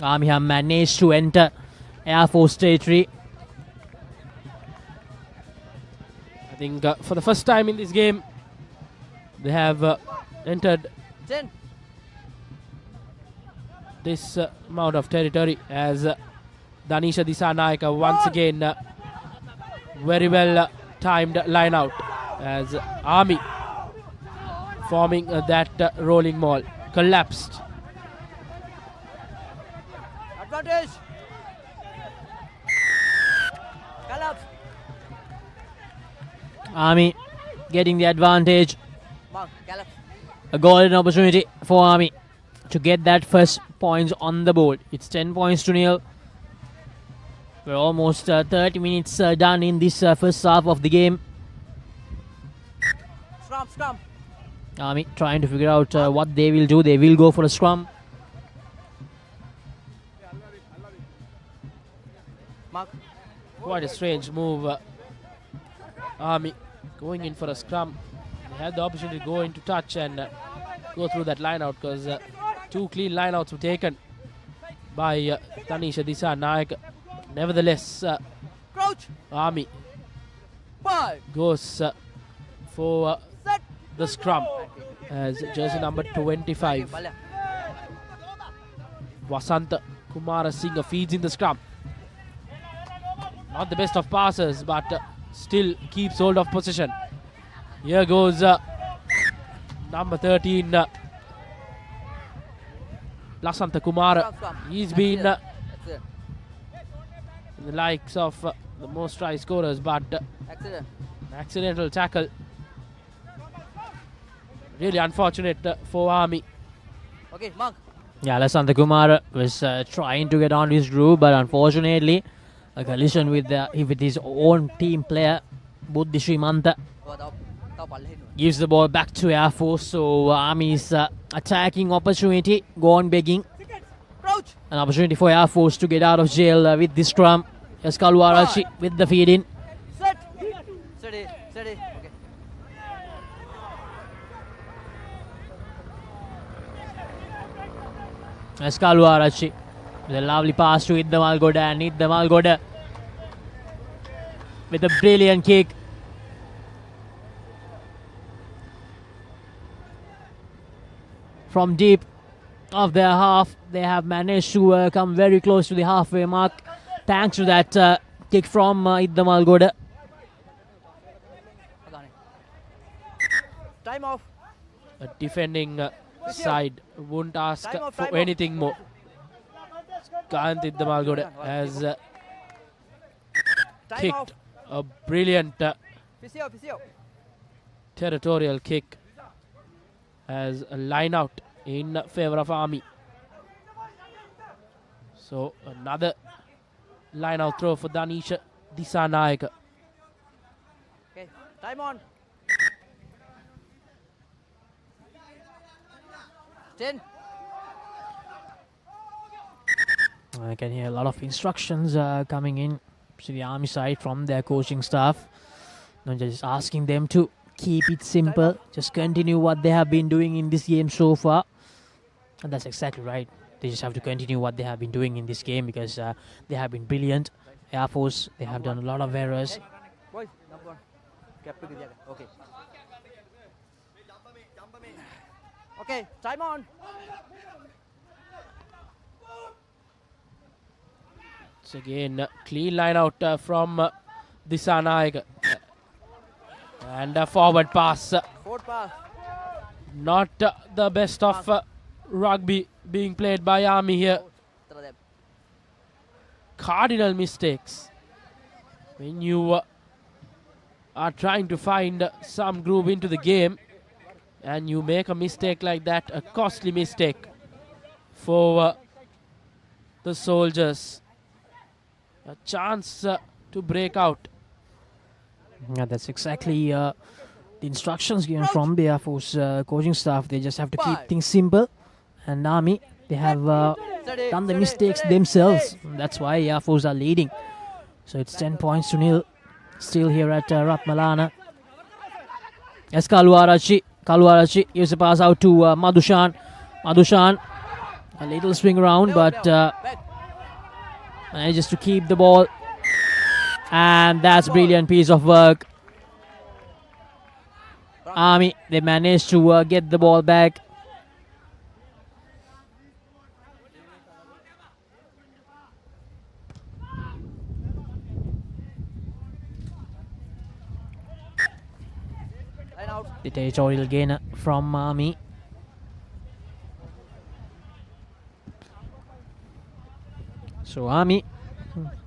Army have managed to enter Air Force territory. I think for the first time in this game, they have entered 10. This amount of territory. As Danisha Disanaika once again very well timed line out. As Army forming that rolling maul, collapsed. Advantage. Collapse. Army getting the advantage. Mark, gallop. A golden opportunity for Army to get that first points on the board. It's 10 points to nil. We're almost 30 minutes done in this first half of the game. Scrum. Army trying to figure out what they will do. They will go for a scrum. Mark. Quite a strange move. Army going in for a scrum. They had the opportunity to go into touch and go through that line out because 2 clean line outs were taken by Tanisha Disanayak. Nevertheless, Crouch. Army 5 goes for the scrum as jersey number 25. Vasanta Kumara Singh feeds in the scrum. Not the best of passers, but still keeps hold of possession. Here goes number 13, Lasanta Kumara. He's been in the likes of the most try scorers, but accidental tackle. Really unfortunate for Army. Okay, Mark. Yeah, Lasanta Kumara was trying to get on his groove, but unfortunately, a collision with his own team player, Buddhi Srimanta, gives the ball back to Air Force. So Army's attacking opportunity, go on begging. An opportunity for Air Force to get out of jail with this scrum. Here's Kaluarachi with the feed in. Steady. Okay. Here's Kaluarachi with a lovely pass to Idda Malgoda, and Idda Malgoda with a brilliant kick. From deep of their half, they have managed to come very close to the halfway mark thanks to that kick from Idda Malgoda. Time off. A defending side won't ask for anything more. Kant Idda Malgoda has kicked a brilliant territorial kick as a line out in favor of Army. So another line out throw for Danisha Disanayak. Okay, time on. 10. I can hear a lot of instructions coming in to the Army side from their coaching staff. Just asking them to keep it simple, just continue what they have been doing in this game so far. And that's exactly right. They just have to continue what they have been doing in this game because they have been brilliant. Air Force, they have done a lot of errors. Boys, number 1. Okay. Okay, time on. It's again clean line out from Disanayak. And a forward pass. Forward pass. Not the best of rugby being played by Army here. Cardinal mistakes. When you are trying to find some groove into the game and you make a mistake like that, a costly mistake for the soldiers. A chance to break out. Yeah, that's exactly the instructions given from the Air Force coaching staff. They just have to keep things simple. And Army, they have done the mistakes themselves. That's why Air Force are leading. So it's 10 points to nil. Still here at Rathmalana. As Kaluarachi gives a pass out to Madhushan. Madhushan, a little swing around, but manages to keep the ball. And that's a brilliant piece of work. Army, they managed to get the ball back. The territorial gain from Army. So Army,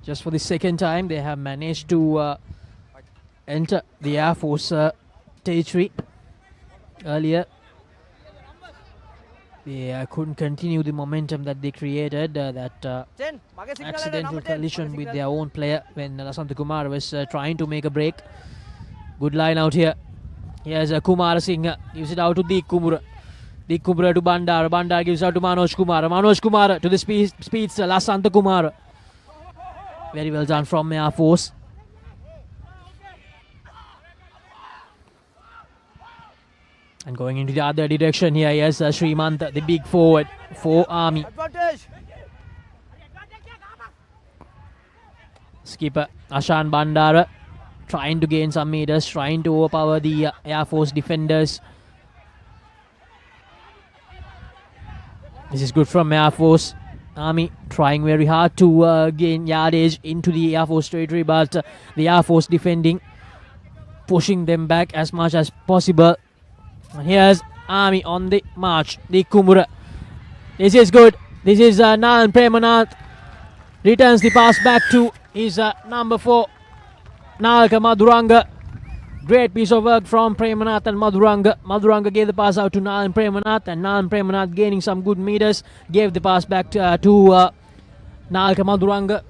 just for the second time, they have managed to enter the Air Force territory earlier. They couldn't continue the momentum that they created, that accidental collision with their own player when Lasantha Kumar was trying to make a break. Good line out here. Here's Kumar Singh, gives it out to Dik Kumura. Dik Kumura to Bandar. Bandar gives out to Manoj Kumar. Manoj Kumar to the speeds Lasantha Kumar. Very well done from Air Force. And going into the other direction here, yes, Srimant, the big forward for Army. Advantage. Skipper Ashan Bandara trying to gain some meters, trying to overpower the Air Force defenders. This is good from Air Force. Army trying very hard to gain yardage into the Air Force territory, but the Air Force defending, pushing them back as much as possible. And here's Army on the march. The Kumura. This is good. This is Nalan Premanath. Returns the pass back to his number 4, Nalaka Madhuranga. Great piece of work from Premanath and Madhuranga. Madhuranga gave the pass out to Nalan Premanath, and Nalan Premanath gaining some good meters, gave the pass back to Nalaka Madhuranga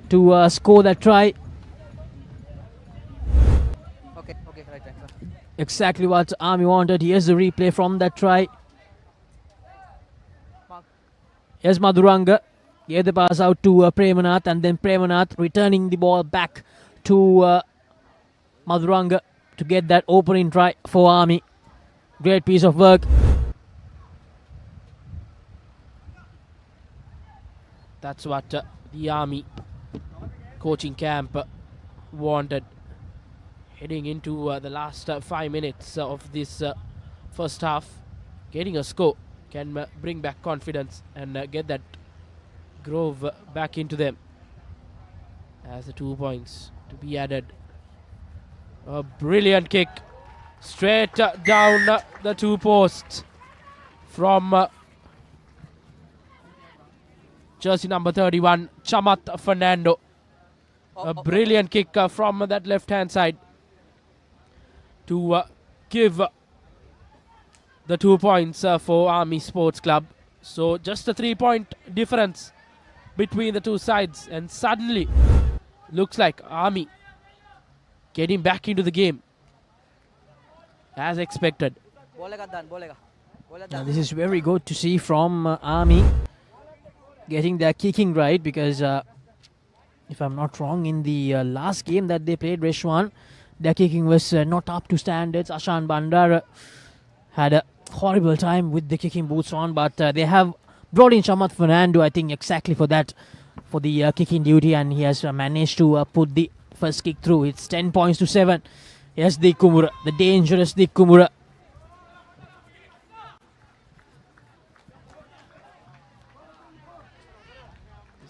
to score that try. Okay, right, sir. Exactly what Army wanted. Here's the replay from that try. Here's Madhuranga. Gave the pass out to Premanath, and then Premanath returning the ball back to Madhuranga to get that opening try for Army. Great piece of work. That's what the Army coaching camp wanted. Heading into the last 5 minutes of this first half, getting a score can bring back confidence and get that grove back into them. As the 2 points to be added. A brilliant kick straight down the 2 posts from jersey number 31, Chamat Fernando. A brilliant kick from that left hand side to give the 2 points for Army Sports Club. So just a 3-point difference between the two sides, and suddenly looks like Army getting back into the game as expected. Now this is very good to see from Army getting their kicking right, because if I'm not wrong, in the last game that they played, Reshwan, their kicking was not up to standards. Ashan Bandar had a horrible time with the kicking boots on, but they have brought in Chamat Fernando, I think, exactly for that, for the kicking duty, and he has managed to put the first kick through. It's 10 points to 7. Yes, Dik Kumura, the dangerous Dik Kumura.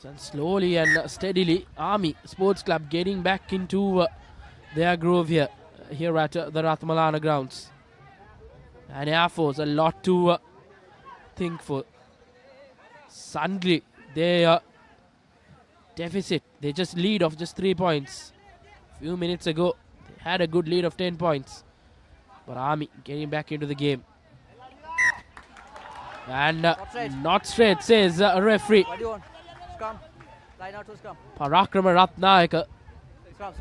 And slowly and steadily, Army Sports Club getting back into their groove here at the Rathmalana grounds. And Air Force, a lot to think for. Suddenly, their deficit, they just lead of just 3 points. Few minutes ago, they had a good lead of 10 points. But Army getting back into the game. And not straight, says a referee. What do you want? Scrum. Line out to scrum. Parakrama Ratnayaka. Scrum.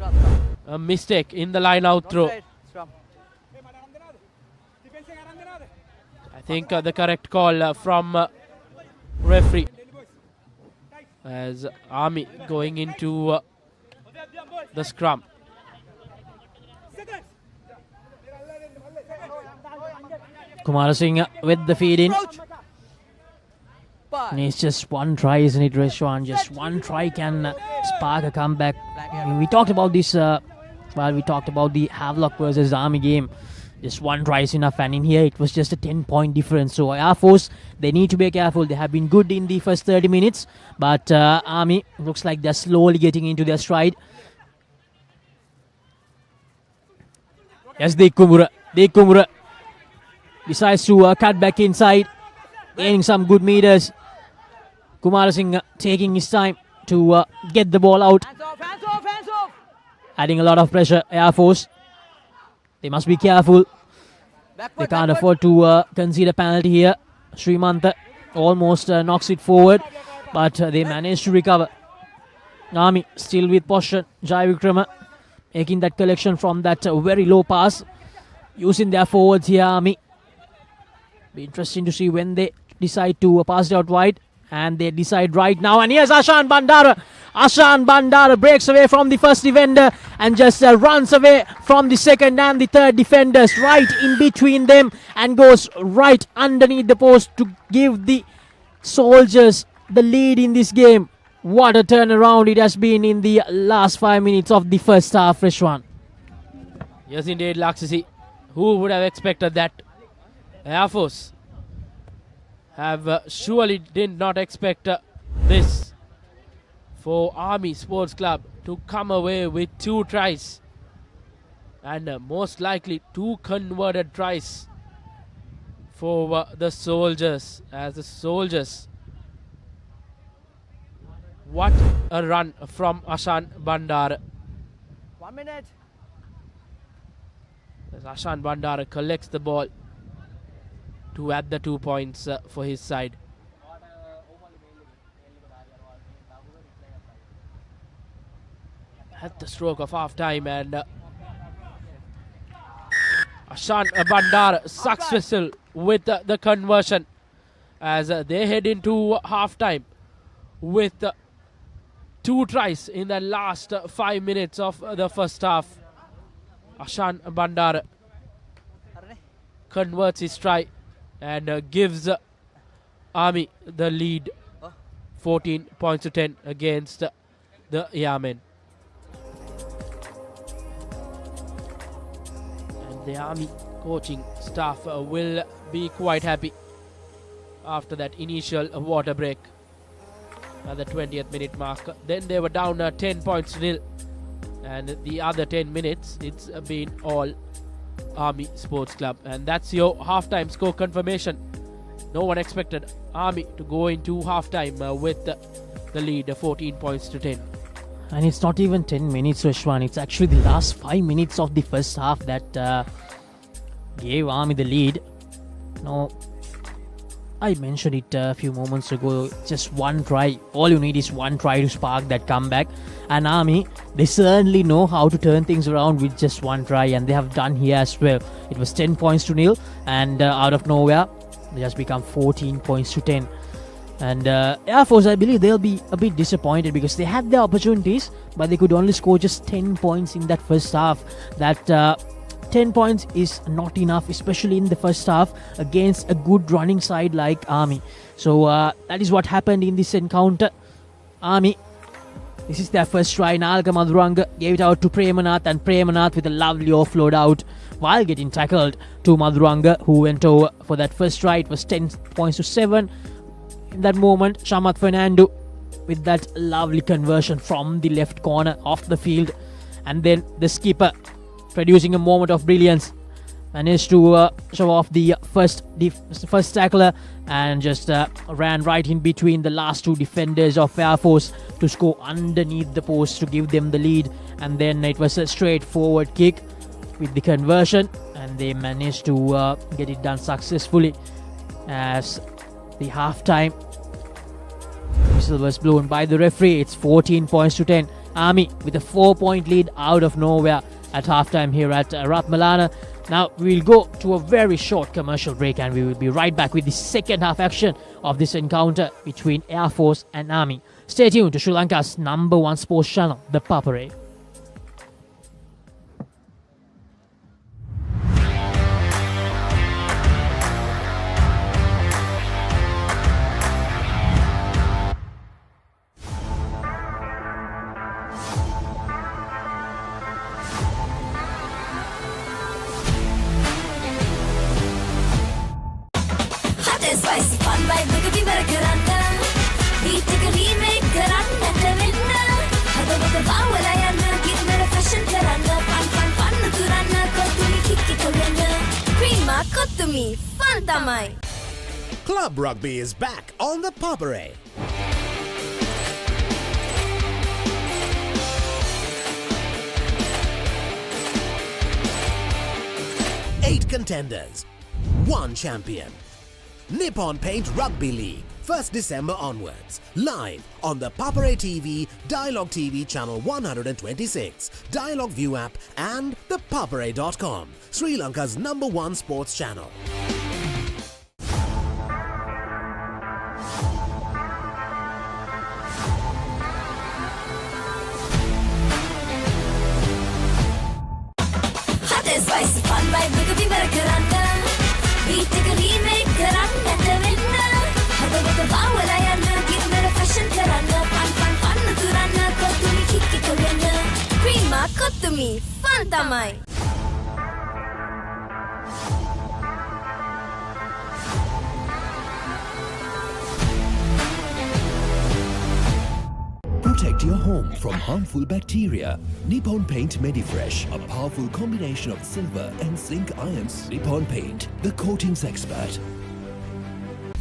A mistake in the line out throw. Scrum. I think the correct call from referee, as Army going into the scrum. Kumar Singh with the feed in. And it's just one try, isn't it, Reshwan? Just one try can spark a comeback. I mean, we talked about this while we talked about the Havelock versus Army game. Just one try is enough, and in here it was just a 10-point difference. So Air Force, they need to be careful. They have been good in the first 30 minutes, but Army looks like they're slowly getting into their stride. Yes, Dik Kumura decides to cut back inside, gaining some good meters. Kumar Singh taking his time to get the ball out. Hands off. adding a lot of pressure. Air Force, they must be careful. They can't afford to concede a penalty here. Srimantha almost knocks it forward, but they managed to recover. Army still with possession. Jai Vikrama making that collection from that very low pass, using their forwards here. Army, be interesting to see when they decide to pass it out wide, and they decide right now. And here's Ashan Bandara. Ashan Bandara breaks away from the first defender and just runs away from the second and the third defenders, right in between them, and goes right underneath the post to give the Soldiers the lead in this game. What a turnaround it has been in the last 5 minutes of the first half, Rishwan. Yes, indeed, Laksisi. Who would have expected that? Air Force have surely did not expect this for Army Sports Club to come away with 2 tries, and most likely 2 converted tries for the Soldiers. As the Soldiers, what a run from Ashan Bandara. 1 minute. As Ashan Bandara collects the ball to add the 2 points for his side. At the stroke of half time, and Ashan Bandara successful with the conversion as they head into half time with 2 tries in the last 5 minutes of the first half. Ashan Bandara converts his try and gives Army the lead 14 points to 10 against the Airmen. And the Army coaching staff will be quite happy after that initial water break at the 20th minute mark. Then they were down 10 points to nil, and the other 10 minutes it's been all Army Sports Club. And that's your halftime score confirmation. No one expected Army to go into halftime with the lead 14 points to 10. And it's not even 10 minutes, Rishwan. It's actually the last 5 minutes of the first half that gave Army the lead. Now, I mentioned it a few moments ago, just 1 try. All you need is 1 try to spark that comeback. And Army, they certainly know how to turn things around with just 1 try, and they have done here as well. It was 10 points to nil, and out of nowhere, they just become 14 points to 10. And Air Force, I believe they'll be a bit disappointed because they had their opportunities, but they could only score just 10 points in that first half. That 10 points is not enough, especially in the first half against a good running side like Army. So that is what happened in this encounter. Army, this is their first try. Nalka Madhuranga gave it out to Premanath, and Premanath with a lovely offload out while getting tackled to Madhuranga, who went over for that first try. It was 10 points to 7. In that moment, Shamath Fernando with that lovely conversion from the left corner of the field. And then the skipper, producing a moment of brilliance, managed to show off the first tackler and just ran right in between the last 2 defenders of Air Force to score underneath the post to give them the lead. And then it was a straightforward kick with the conversion, and they managed to get it done successfully. As the halftime whistle was blown by the referee, it's 14 points to 10. Army with a 4-point lead out of nowhere at halftime here at Rathmalana. Now we'll go to a very short commercial break, and we will be right back with the second half action of this encounter between Air Force and Army. Stay tuned to Sri Lanka's #1 sports channel, the Papare. Spicy fun vibe Rugby කරන්න beat එක remake කරන්නට වෙන්න හදවත බවල යන්න ගින්නර fashion කරන්න fun උතුරන්න කොතුමි කික්කි කොල්ලන්න cream කොතුමි fun තමයි. Club Rugby is back on the Papare. 8 contenders, 1 champion. Nippon Paint Rugby League, 1st December onwards. Live on the Papare TV, Dialogue TV channel 126, Dialogue View app and the Papare.com, Sri Lanka's #1 sports channel. Hot and spicy fun by Rugby Marakaranda. Beat එක remake කරන්නට වෙන්න. හදවත බාවලා යන්න ගින්නර fashion කරන්න. fun තුරන්න කොතුමි කික්ක වෙන්න. Prima කොතුමි fun තමයි. Protect your home from harmful bacteria. Nippon Paint Medifresh, a powerful combination of silver and zinc ions. Nippon Paint, the coatings expert.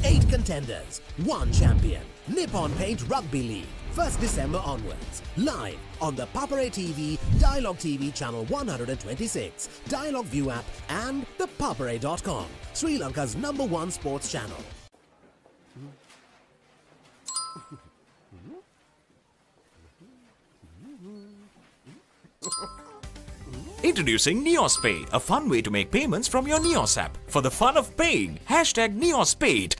8 contenders, 1 champion. Nippon Paint Rugby League, 1st December onwards. Live on the Papare TV, Dialogue TV channel 126, Dialogue View app and the Papare.com, Sri Lanka's #1 sports channel. Introducing NeosPay, a fun way to make payments from your Neos app. For the fun of paying, hashtag NeosPay.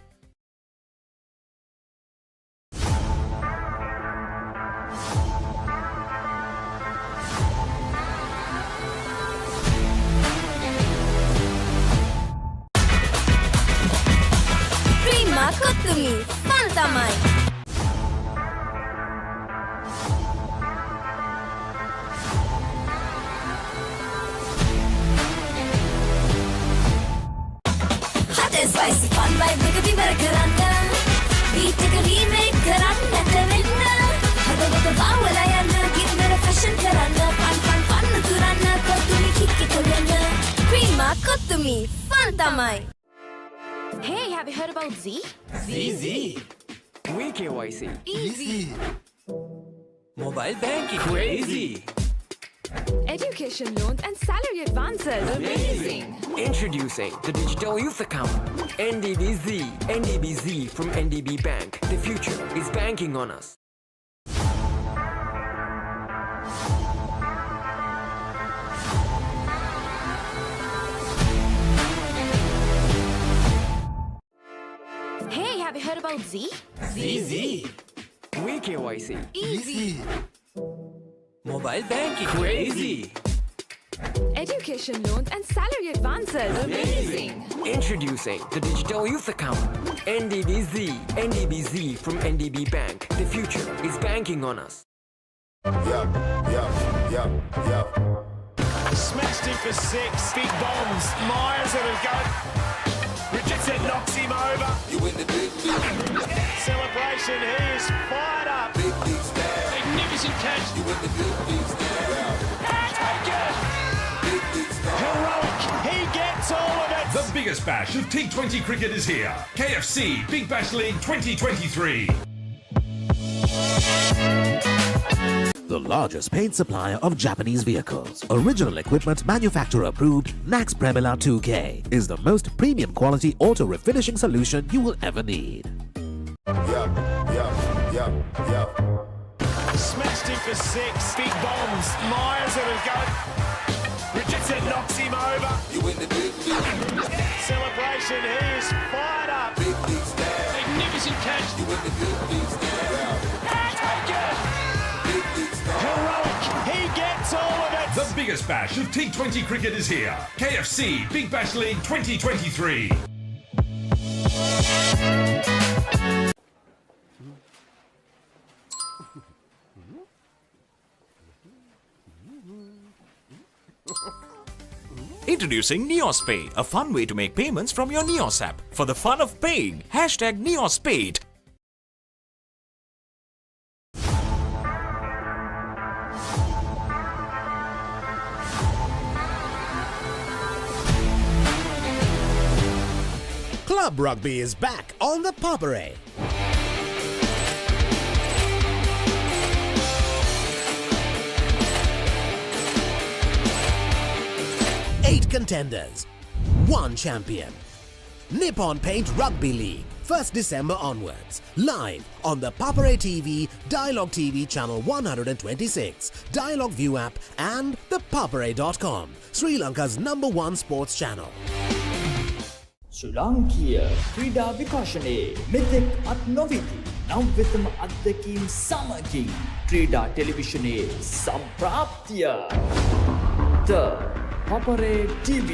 Prima කොතුමි fun තමයි. Hot and spicy fun by Rugby Marakaranda. Beat එක remake කරන්නට වෙන්න. හදවත බාවලා යන්න ගින්නර fashion කරන්න. fun තුරන්න කොතුමි කික්ක වෙන්න. Prima කොතුමි fun තමයි. Hey, have you heard about Z? ZZ. We KYC. Easy. Mobile banking. Crazy. Education loans and salary advances. Amazing. Introducing the digital youth account. NDBZ. NDBZ from NDB Bank. The future is banking on us. Hey, have you heard about Z? ZZ. We KYC. Easy. Mobile banking. Crazy. Education loans and salary advances. Amazing. Introducing the digital youth account. NDBZ. NDBZ from NDB Bank. The future is banking on us. Smashed him for 6. Big bombs. Myers that have got. Richardson knocks him over. You win the big league. Celebration. He is fired up. Big league stand. Magnificent catch. You win the big league stand. Taken. Big league stand. Heroic. He gets all of it. The biggest bash of T20 cricket is here. KFC Big Bash League 2023. The largest paint supplier of Japanese vehicles. Original equipment manufacturer approved, Nax Premila 2K is the most premium quality auto refinishing solution you will ever need. Smashed him for 6. Big bombs. Myers that have got. Richardson knocks him over. You win the big league. Celebration. He is fired up. Big league stand. Magnificent catch. You win the big league stand. Taken. Big league stand. Heroic. He gets all of it. The biggest bash of T20 cricket is here. KFC Big Bash League 2023. Introducing NeosPay, a fun way to make payments from your Neos app. For the fun of paying, hashtag NeosPay. Club Rugby is back on the Papare. Eight contenders, one champion. Nippon Paint Rugby League, 1st December onwards. Live on the Papare TV, Dialogue TV channel 126, Dialogue View app and the papare.com, Sri Lanka's #1 sports channel. ශ්‍රී ලාංකීය ක්‍රීඩා විකාශනයේ මෙතෙක් අත් නොවිති නම් වෙතම අත්දැකීම් සමගින් ක්‍රීඩා ටෙලිවිෂනයේ සම්ප්‍රාප්තිය The Papare TV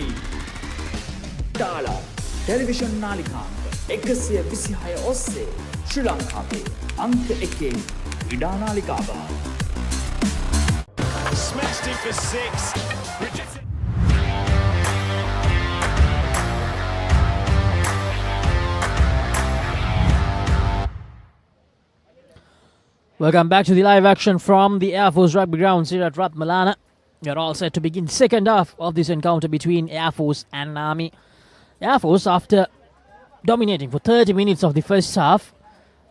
ඩාලා television නාලිකාංක 126 ඔස්සේ ශ්‍රී ලංකාවේ අංක 1 ක්‍රීඩා නාලිකාව. Smashed it for 6. Richardson. Welcome back to the live action from the Air Force Rugby grounds here at Rathmalana. We are all set to begin second half of this encounter between Air Force and Army. Air Force, after dominating for 30 minutes of the first half,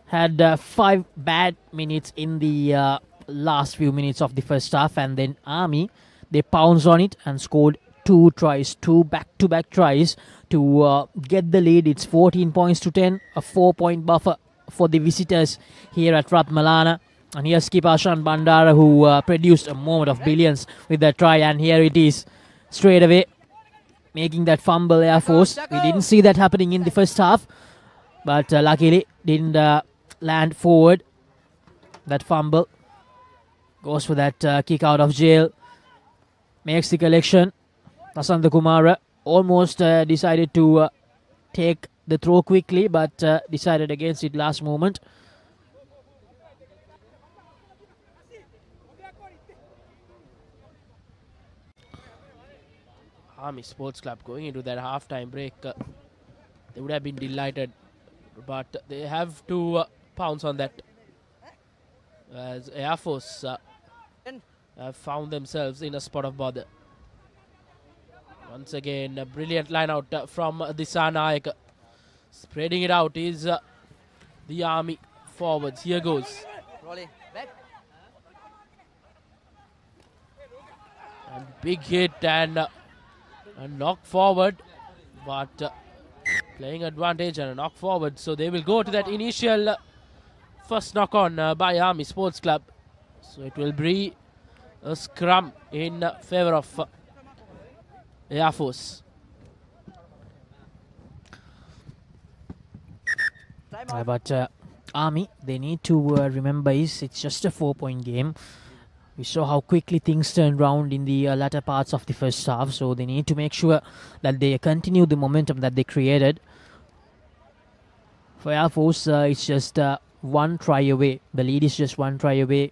had 5 bad minutes in the last few minutes of the first half, and then Army, they pounced on it and scored 2 tries, 2 back-to-back tries to get the lead. It's 14 points to 10, a 4-point buffer for the visitors here at Rathmalana. And here's skipper Shan Bandara, who produced a moment of brilliance with that try, and here it is straight away making that fumble. Air Force, we didn't see that happening in the first half, but luckily didn't land forward. That fumble goes for that kick out of jail, makes the collection. Lasantha Kumara almost decided to take the throw quickly, but decided against it last moment. Army Sports Club going into that half-time break, they would have been delighted, but they have to pounce on that, as Air Force have found themselves in a spot of bother. Once again, a brilliant line out from Disanayak. Spreading it out is the Army forwards. Here goes. And big hit and a knock forward, but playing advantage and a knock forward. So they will go to that initial first knock on by Army Sports Club. So it will be a scrum in favor of Air Force. But Army, they need to remember it's just a 4-point game. We saw how quickly things turned around in the latter parts of the first half, so they need to make sure that they continue the momentum that they created. For Air Force, it's just 1 try away. The lead is just 1 try away.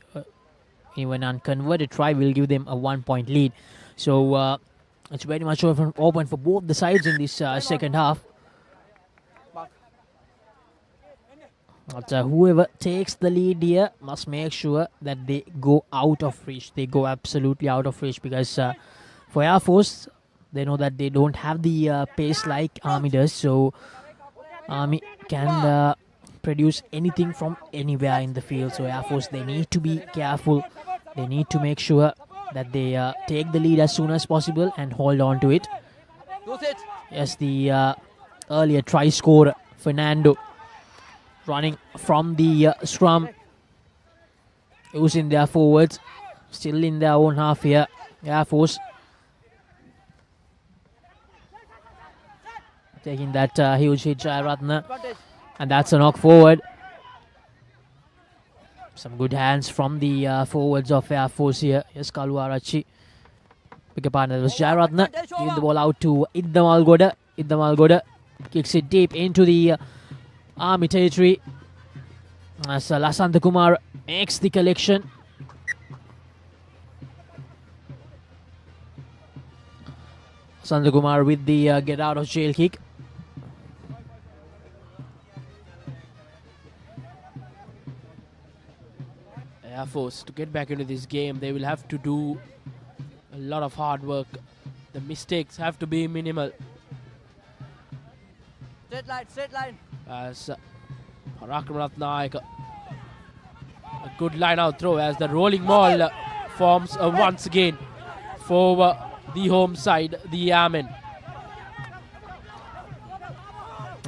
Even unconverted try will give them a 1-point lead. So it's very much open for both the sides in this second half. But whoever takes the lead here must make sure that they go out of reach. They go absolutely out of reach, because for Air Force, they know that they don't have the pace like Army does. So Army can produce anything from anywhere in the field. So Air Force, they need to be careful. They need to make sure that they take the lead as soon as possible and hold on to it. Yes, the earlier try scorer, Fernando, running from the scrum, using their forwards, still in their own half here. Air Force taking that huge hit, Jayaratna, and that's a knock forward. Some good hands from the forwards of Air Force here. Yes, Kaluarachi. Pick up partner, was Jayaratna, giving the ball out to Iddamal Goda. Iddamal Goda kicks it deep into the Army territory, as Lasantha Kumar makes the collection. Lasantha Kumar with the get out of jail kick. Air Force, to get back into this game, they will have to do a lot of hard work. The mistakes have to be minimal. Straight line. As Rathmalana, a good line out throw as the rolling ball forms once again for the home side, the Airmen.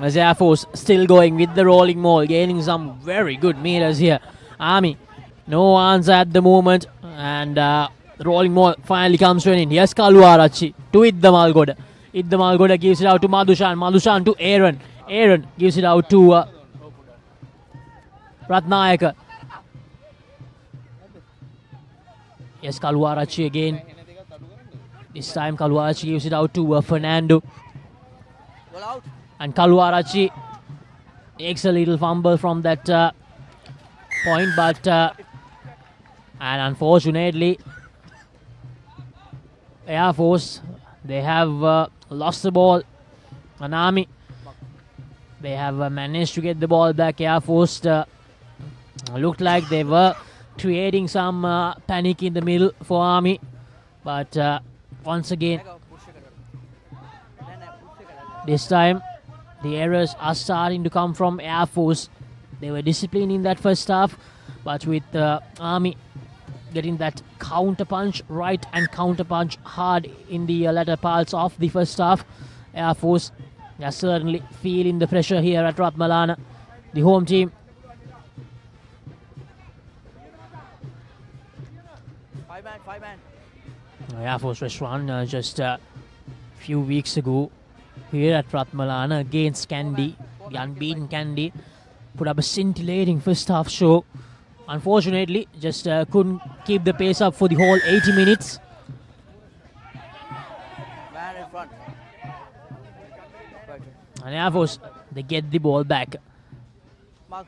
As Air Force still going with the rolling maul, gaining some very good meters here. Army, no answer at the moment, and the rolling maul finally comes to an end. Here's Kaluarachi to Iddamalgoda. Iddamalgoda gives it out to Madhushan. Madhushan to Aaron. Aaron gives it out to Ratnayaka. Yes, Kaluarachi again. This time Kaluarachi gives it out to Fernando. And Kaluarachi takes a little fumble from that point, but and unfortunately Air Force, they have lost the ball. And Army, they have managed to get the ball back. Air Force looked like they were creating some panic in the middle for Army, but once again this time the errors are starting to come from Air Force. They were disciplined in that first half, but with Army getting that counter punch right and counter punch hard in the latter parts of the first half, Air Force are certainly feeling the pressure here at Rathmalana, the home team. Five man. Air Force restaurant just a few weeks ago here at Rathmalana against Kandy, the unbeaten Kandy, put up a scintillating first half show. Unfortunately, just couldn't keep the pace up for the whole 80 minutes. Man in front. And Air Force, they get the ball back. Mark.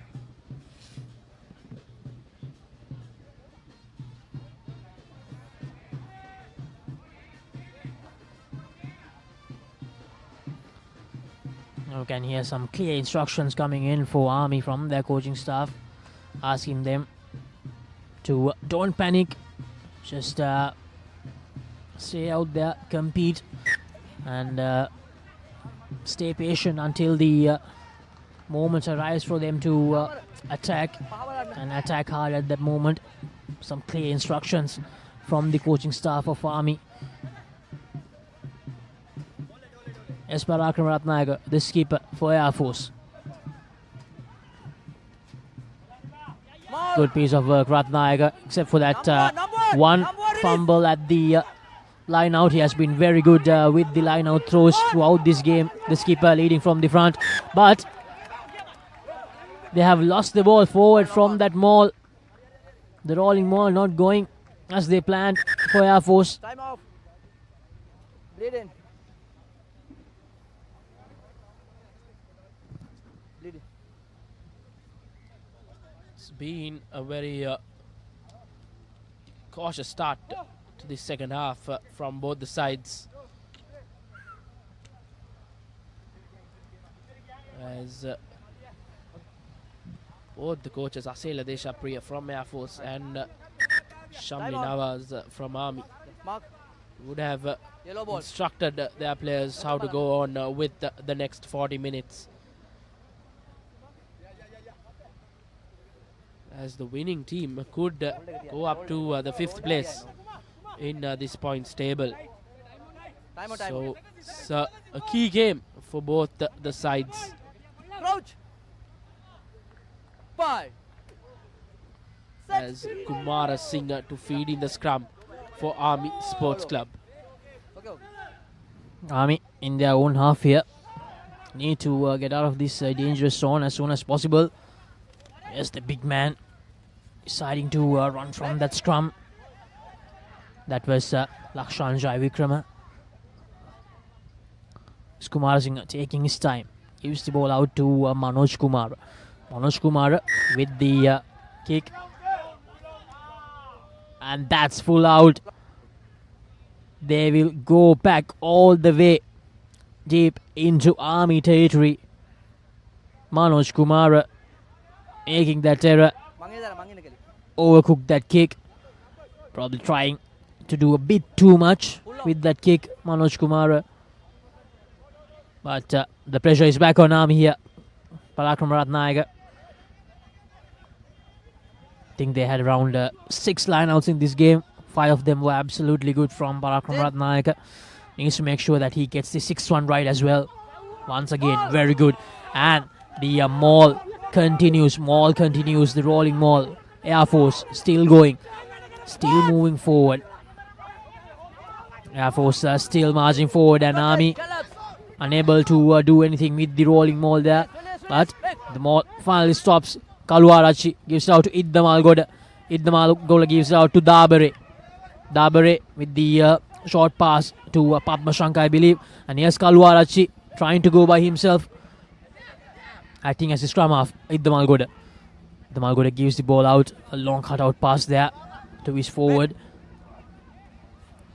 You can hear some clear instructions coming in for Army from their coaching staff, asking them to don't panic, just stay out there, compete, and stay patient until the moment arrives for them to attack and attack hard at that moment. Some clear instructions from the coaching staff of Army. Yes, Parakram Ratnayaka, the skipper for Air Force. Good piece of work, Ratnayaka, except for that one fumble at the line out. He has been very good with the line out throws throughout this game. The skipper leading from the front, but they have lost the ball forward from that maul. The rolling maul not going as they planned for Air Force. Time off. Bleed in. It's been a very cautious start to the second half from both the sides, as both the coaches, Asela Deshapriya from Air Force and Shamli Nawaz from Army, would have instructed their players how to go on with the next 40 minutes. As the winning team could go up to the 5th place in this points table. So it's a key game for both the sides. Crouch. 5. As Kumara Singh to feed in the scrum for Army Sports Club. Army in their own half here need to get out of this dangerous zone as soon as possible. Yes, the big man deciding to run from that scrum. That was Lakshan Jai Vikrama. Kumar Singh taking his time. Gives the ball out to Manoj Kumar. Manoj Kumar with the kick. And that's full out. They will go back all the way deep into Army territory. Manoj Kumar making that error. Overcooked that kick. Probably trying to do a bit too much with that kick, Manoj Kumar. But the pressure is back on Army here. Parakram Ratnayaka. I think they had around 6 lineouts in this game. 5 of them were absolutely good from Parakram Ratnayaka. Needs to make sure that he gets the 6th one right as well. Once again, very good. And the maul continues. The rolling maul. Air Force still going. Still moving forward. Air Force still marching forward, and Army unable to do anything with the rolling maul there. But the maul finally stops. Kaluarachi gives it out to Iddamalgoda. Iddamalgoda gives it out to Dabare. Dabare with the short pass to Padmashanka, I believe. And here's Kaluarachi trying to go by himself, acting as a scrum half. Iddamalgoda. Iddamalgoda gives the ball out. A long cutout pass there to his forward.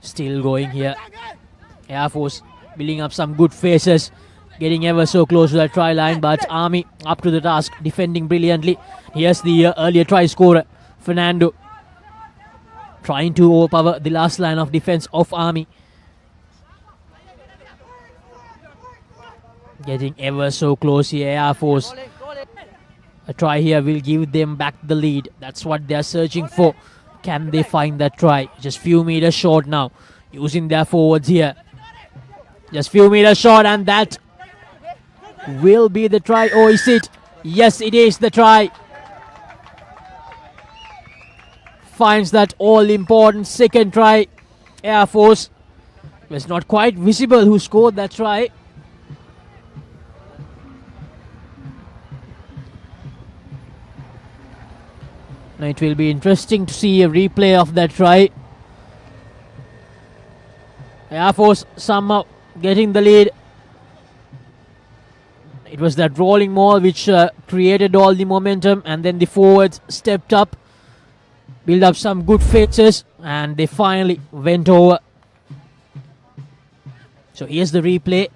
Still going here. Air Force building up some good faces, getting ever so close to the try line, but Army up to the task, defending brilliantly. Here's the earlier try scorer, Fernando, trying to overpower the last line of defense of Army. Getting ever so close here, Air Force. A try here will give them back the lead. That's what they're searching for. Can they find that try? Just few meters short now, using their forwards here. Just few meters short, and that will be the try. Oh, is it? Yes, it is the try. Finds that all-important second try. Air Force. It was not quite visible who scored that try. Now it will be interesting to see a replay of that try. Air Force somehow getting the lead. It was that rolling maul which created all the momentum, and then the forwards stepped up, built up some good faces, and they finally went over. So here's the replay.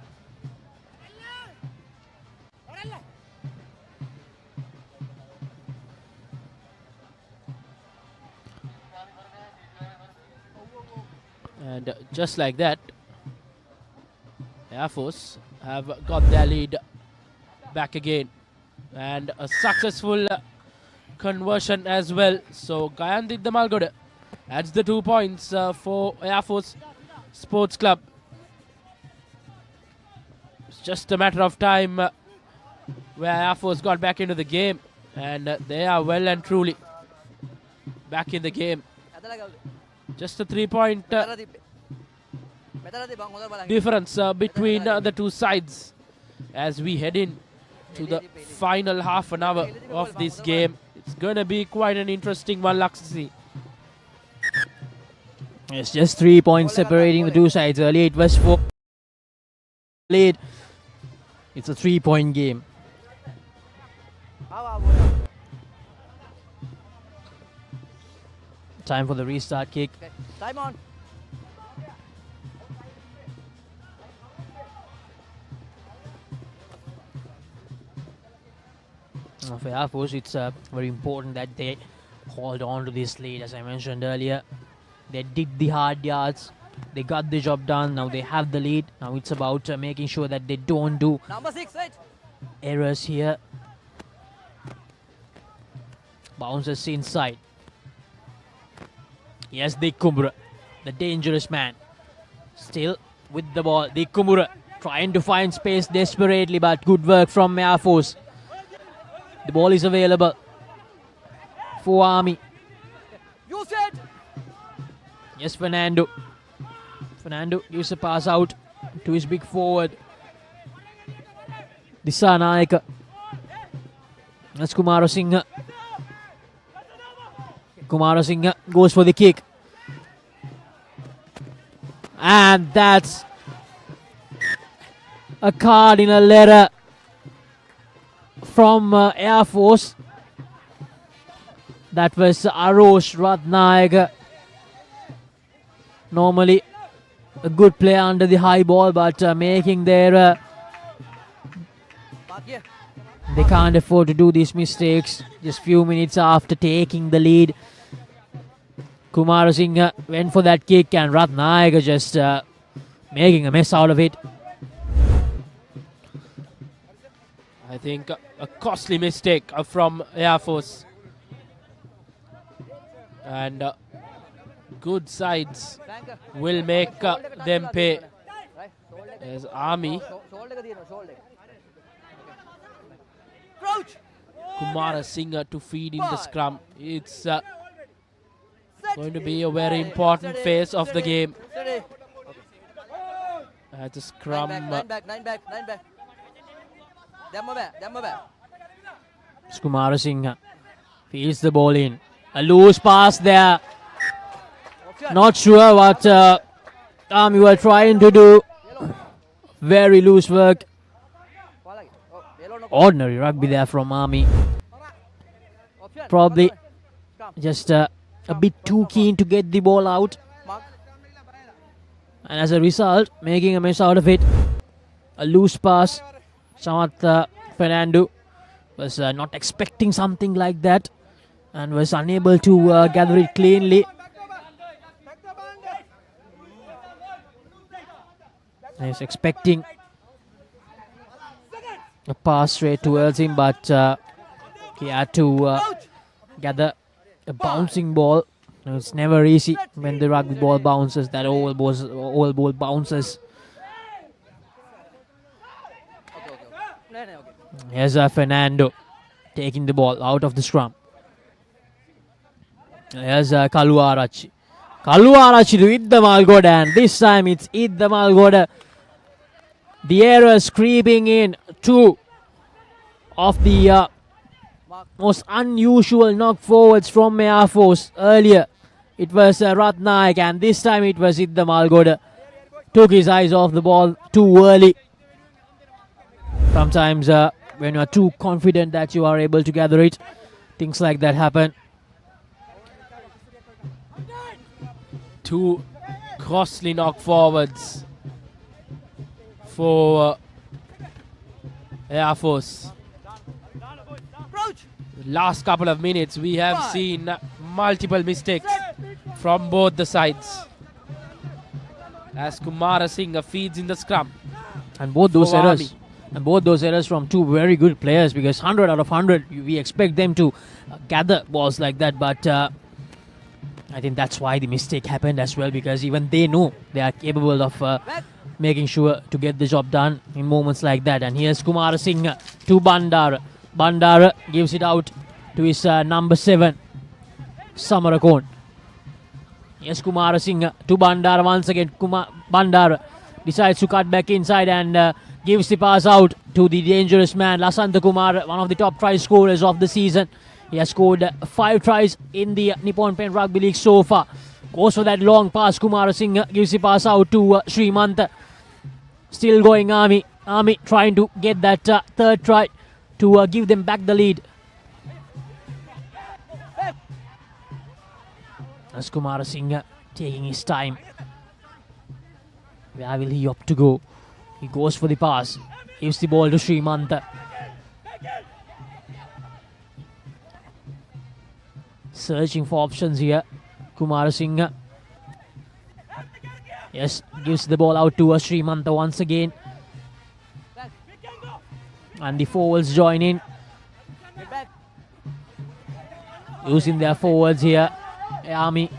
And just like that, Air Force have got their lead back again, and a successful conversion as well. So Gayandit Damalgoda adds the 2 points for Air Force Sports Club. It's just a matter of time where Air Force got back into the game, and they are well and truly back in the game. Just a 3-point difference between the two sides as we head in to the final half an hour of this game. It's going to be quite an interesting one, Laksasi. It's just 3 points separating the two sides. Earlier it was 4. Late, it's a 3-point game. Time for the restart kick. Time on. For Air Force, it's very important that they hold on to this lead. As I mentioned earlier, they did the hard yards, they got the job done. Now they have the lead. Now it's about making sure that they don't do Number 6, right? errors here. Bounces inside. Yes, the Kumura, the dangerous man, still with the ball. The Kumura trying to find space desperately, but good work from Air Force. The ball is available for Army. You said. Yes, Fernando. Fernando gives a pass out to his big forward, Disanaika. That's Kumarasinghe. Kumarasinghe goes for the kick. And that's a cardinal error from Air Force. That was Arosh Ratnayaka. Normally a good play under the high ball, but making their they can't afford to do these mistakes just few minutes after taking the lead. Kumarasinghe went for that kick, and Ratnayaka just making a mess out of it. I think a costly mistake from Air Force. And good sides will make them pay. As Army Kumara Singh to feed in the scrum. It's going to be a very important phase of the game. At the scrum. 9 back. Kumara Singh feeds the ball in. A loose pass there. Not sure what Army were trying to do. Very loose work. Ordinary rugby there from Army. Probably just a bit too keen to get the ball out. And as a result, making a mess out of it. A loose pass. Samath Fernando was not expecting something like that and was unable to gather it cleanly. He was expecting a pass straight towards him, but he had to gather a bouncing ball. It's never easy when the rugby ball bounces, that oval ball bounces. Here's Fernando taking the ball out of the scrum. Here's Kaluarachi. Kaluarachi to Idda Malgoda, and this time it's Idda Malgoda. The errors creeping in. Two of the most unusual knock forwards from Air Force. Earlier it was Ratnaik, and this time it was Idda Malgoda. Took his eyes off the ball too early. Sometimes when you are too confident that you are able to gather it, things like that happen. Two costly knock forwards for Air Force. Last couple of minutes we have seen multiple mistakes from both the sides as Kumara Singh feeds in the scrum. And both those errors from two very good players, because 100 out of 100 we expect them to gather balls like that, but I think that's why the mistake happened as well, because even they know they are capable of making sure to get the job done in moments like that. And here's Kumara Singh to Bandara. Bandara gives it out to his number 7, Samarakon. Yes, Kumara Singh to Bandara once again. Bandara decides to cut back inside and gives the pass out to the dangerous man, Lasantha Kumar, one of the top try scorers of the season. He has scored 5 tries in the Nippon Paint Rugby League so far. Goes for that long pass. Kumara Singh gives the pass out to Srimant. Still going Army. Army trying to get that third try to give them back the lead. As Kumara Singh taking his time. Where will he opt to go? He goes for the pass. Gives the ball to Srimant. Searching for options here. Kumara Singh. Yes, gives the ball out to Srimanta once again. And the forwards join in. Using their forwards here. Army.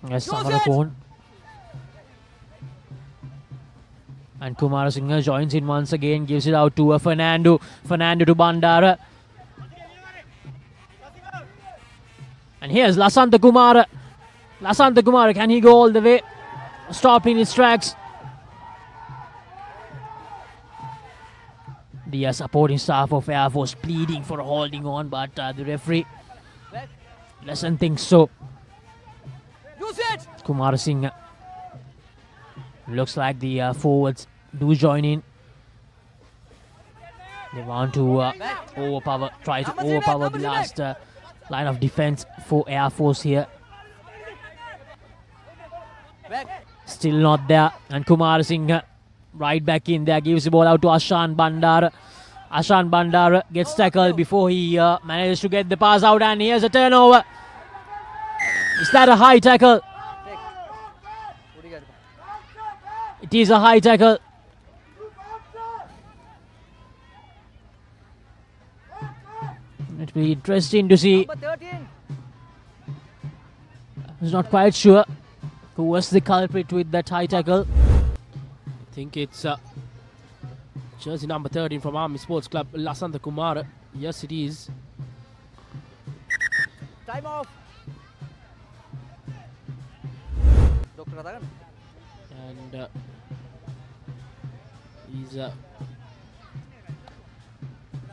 Yes, Samarakon. And Kumara Singh joins in once again. Gives it out to Fernando. Fernando to Bandara. And here's Lasantha Kumara. Lasantha Kumara, can he go all the way? Stop in his tracks. The supporting staff of Air Force pleading for holding on, but the referee doesn't think so. Kumara Singh. Looks like the forwards do join in. They want to try to overpower the last line of defense for Air Force here. Still not there. And Kumara Singh right back in there. Gives the ball out to Ashan Bandar. Ashan Bandar gets tackled before he manages to get the pass out. And here's a turnover. Is that a high tackle? It is a high tackle. It will be interesting to see. I was not quite sure who was the culprit with that high tackle. I think it's jersey number 13 from Army Sports Club, Lasantha Kumar. Yes, it is. Time off. Dr. Radhagan. And he's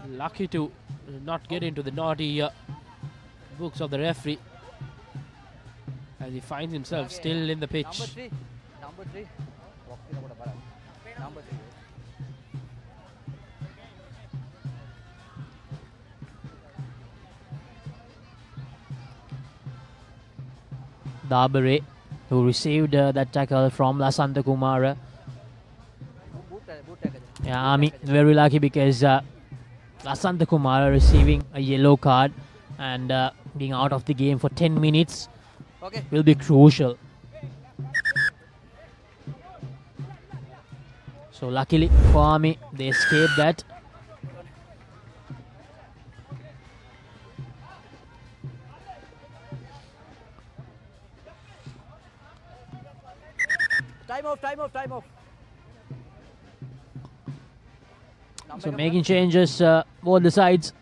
lucky to not get into the naughty books of the referee, as he finds himself still in the pitch. Number three. Number 3. Papare, who received that tackle from Lasantha Kumara. Yeah, Army very lucky because Lasantha Kumara receiving a yellow card and being out of the game for 10 minutes will be crucial. So luckily for Army, they escaped that. Time off. So making changes both the sides.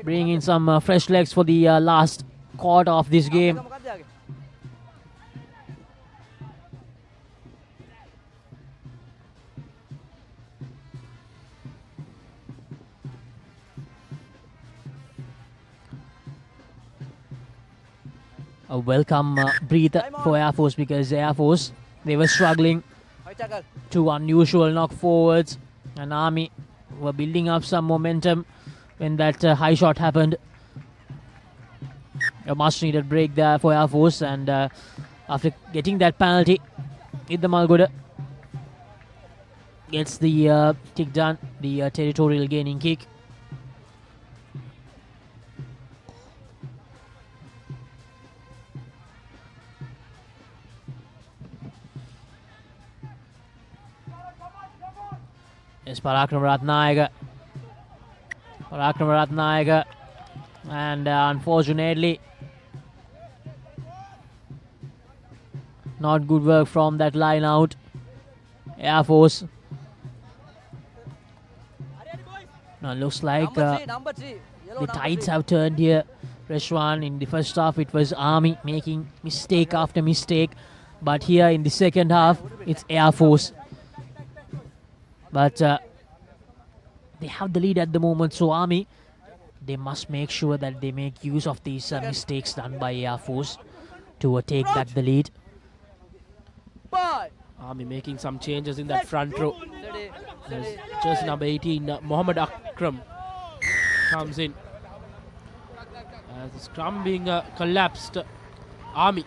Bringing in some fresh legs for the last quarter of this game. A welcome breather for Air Force, because Air Force, they were struggling to unusual knock forwards, and Army were building up some momentum when that high shot happened. A much needed break there for Air Force, and after getting that penalty, Idda Malgoda gets the kick done, the territorial gaining kick. Yes, Parakram Rathnayaga, and unfortunately not good work from that line out. Air Force. Now looks like Number three. the tides have turned here. Reshwan, in the first half it was Army making mistake after mistake, but here in the second half it's Air Force. But they have the lead at the moment, so Army, they must make sure that they make use of these mistakes done by Air Force to take back the lead. Army making some changes in that front row. Jersey number 18, Mohammed Akram comes in. As the scrum being collapsed, Army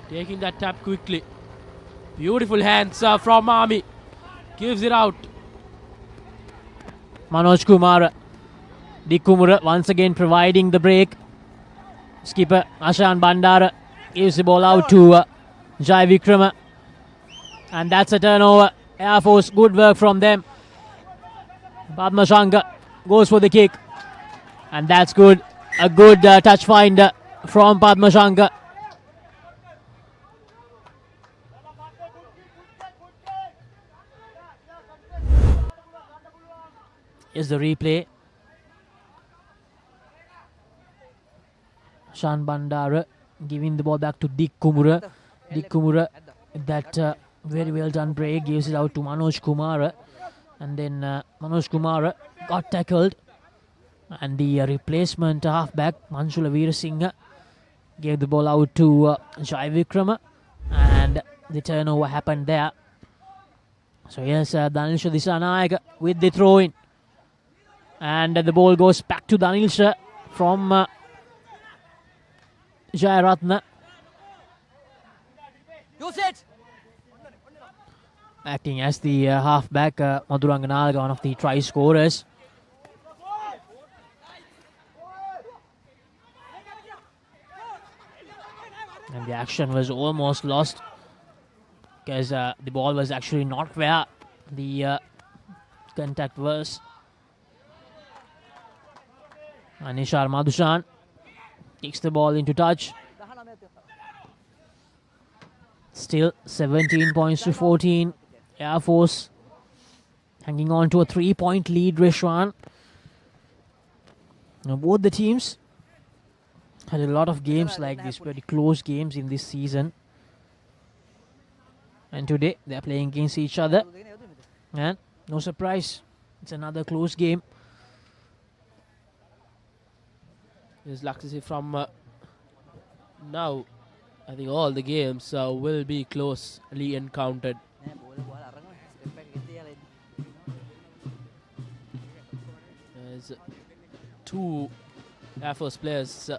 taking that tap quickly. Beautiful hands from Army. Gives it out. Manoj Kumar, Dikumura once again providing the break. Skipper Ashan Bandara gives the ball out to Jai Vikrama. And that's a turnover. Air Force, good work from them. Padma Shankar goes for the kick. And that's good. A good touch find from Padma Shankar. Here's the replay. Shan Bandara giving the ball back to Dick Kumura. Dick Kumura, that very well done break, gives it out to Manoj Kumara. And then Manoj Kumara got tackled. And the replacement halfback, Manshula Veerasinghe, gave the ball out to Jai Vikrama. And the turnover happened there. So yes, Danilsha Disanayaka with the throw-in. And the ball goes back to Danilsha from Jayaratna. Acting as the halfback, Madhuranganaga, one of the try scorers. And the action was almost lost because the ball was actually not where the contact was. Anishar Madhushan kicks the ball into touch. Still 17 points to 14. Air Force hanging on to a 3-point lead, Rishwan. Now both the teams had a lot of games like this, very close games in this season. And today they are playing against each other. And no surprise, it's another close game. It's like to see from now, I think all the games will be closely encountered. There's two Air Force players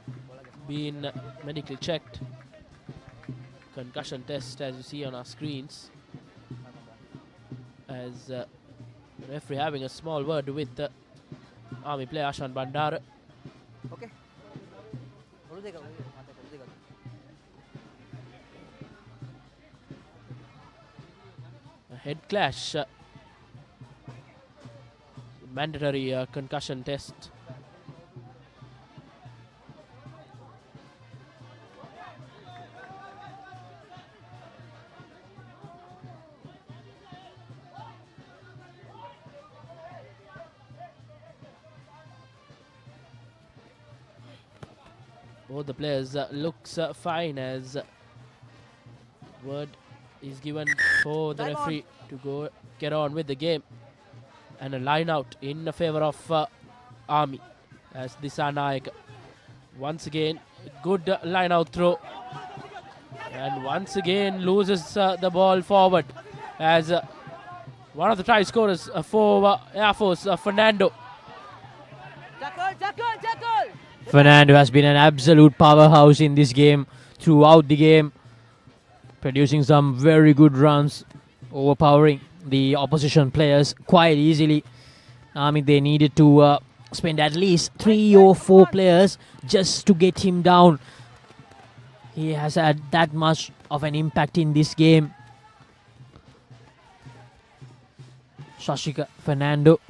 being medically checked. Concussion test, as you see on our screens. As the referee having a small word with the Army player Ashan Bandara. Okay. A head clash. Mandatory concussion test. Both the players looks fine as word is given for the referee to go get on with the game, and a line out in favor of Army as Disanayak once again good line out throw, and once again loses the ball forward as one of the try scorers for Air Force, Fernando. Fernando has been an absolute powerhouse in this game, throughout the game, producing some very good runs, overpowering the opposition players quite easily. I mean, they needed to spend at least 3 or 4 players just to get him down. He has had that much of an impact in this game. Shashika Fernando.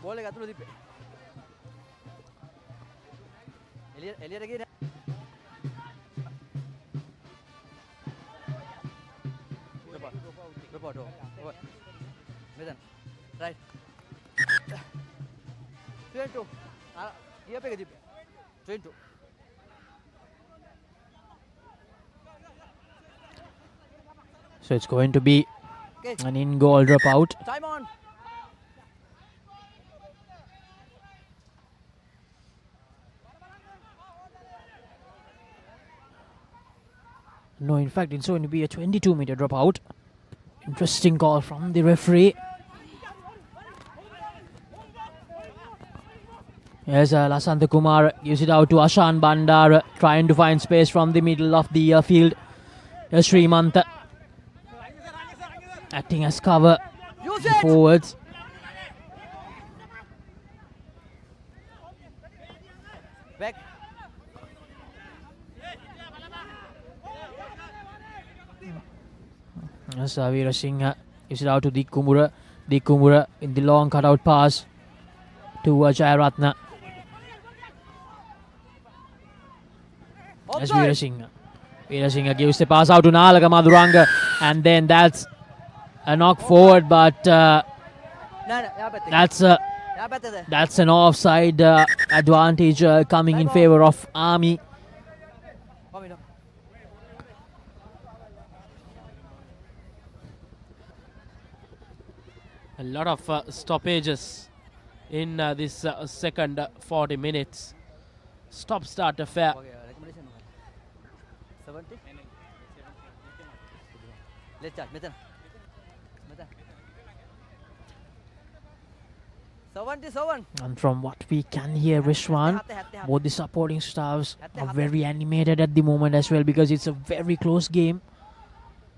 Ball එක අතුල තිබ්බේ. එළියට ගියේ නෑ. report. මෙතන. right. 22. ගියප් එක තිබ්බේ. 22. So it's going to be an in-goal dropout. Time on. No, in fact, it's going to be a 22-meter dropout. Interesting call from the referee. Yes, Lasantha Kumar gives it out to Ashan Bandara, trying to find space from the middle of the field. Srimanta acting as cover forwards. Back. Yes, Veera Singh gives it out to Dik Kumura. Dik Kumura in the long cutout pass to Jayaratna. Yes, Veera Singh. Veera Singh gives the pass out to Nalaga Maduranga, and then that's a knock forward, but that's an offside advantage coming in favor of Army. A lot of stoppages in this second 40 minutes. Stop-start affair. 70. Let's start. 77. And from what we can hear, Rishwan, both the supporting staffs are very animated at the moment as well, because it's a very close game.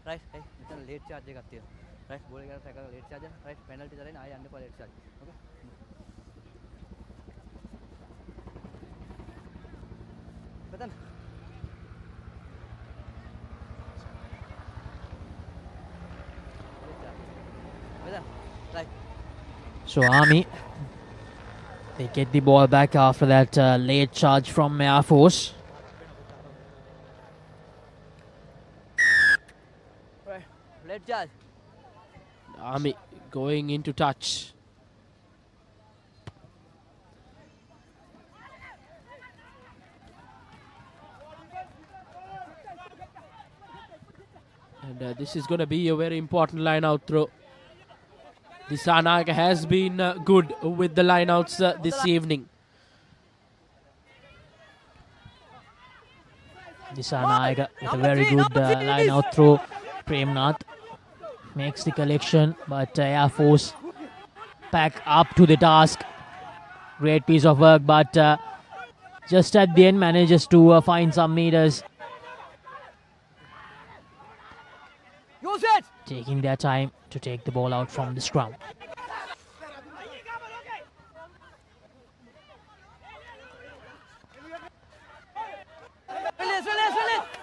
Right. late charge එකක් තියෙනවා. Right, ball එකට tackle late charge, right, penalty තරයින් ආයෙ යන්න එපා late charge. Okay. Betan. Betan. Right. So Army, they get the ball back after that late charge from Air Force. Right. Late charge. Army going into touch. And this is going to be a very important line out throw. Disanayaka has been good with the line outs this evening. Disanayaka with a very good line out throw. Premnath makes the collection, but Air Force back up to the task. Great piece of work, but just at the end manages to find some meters. Use it! Taking their time to take the ball out from the scrum.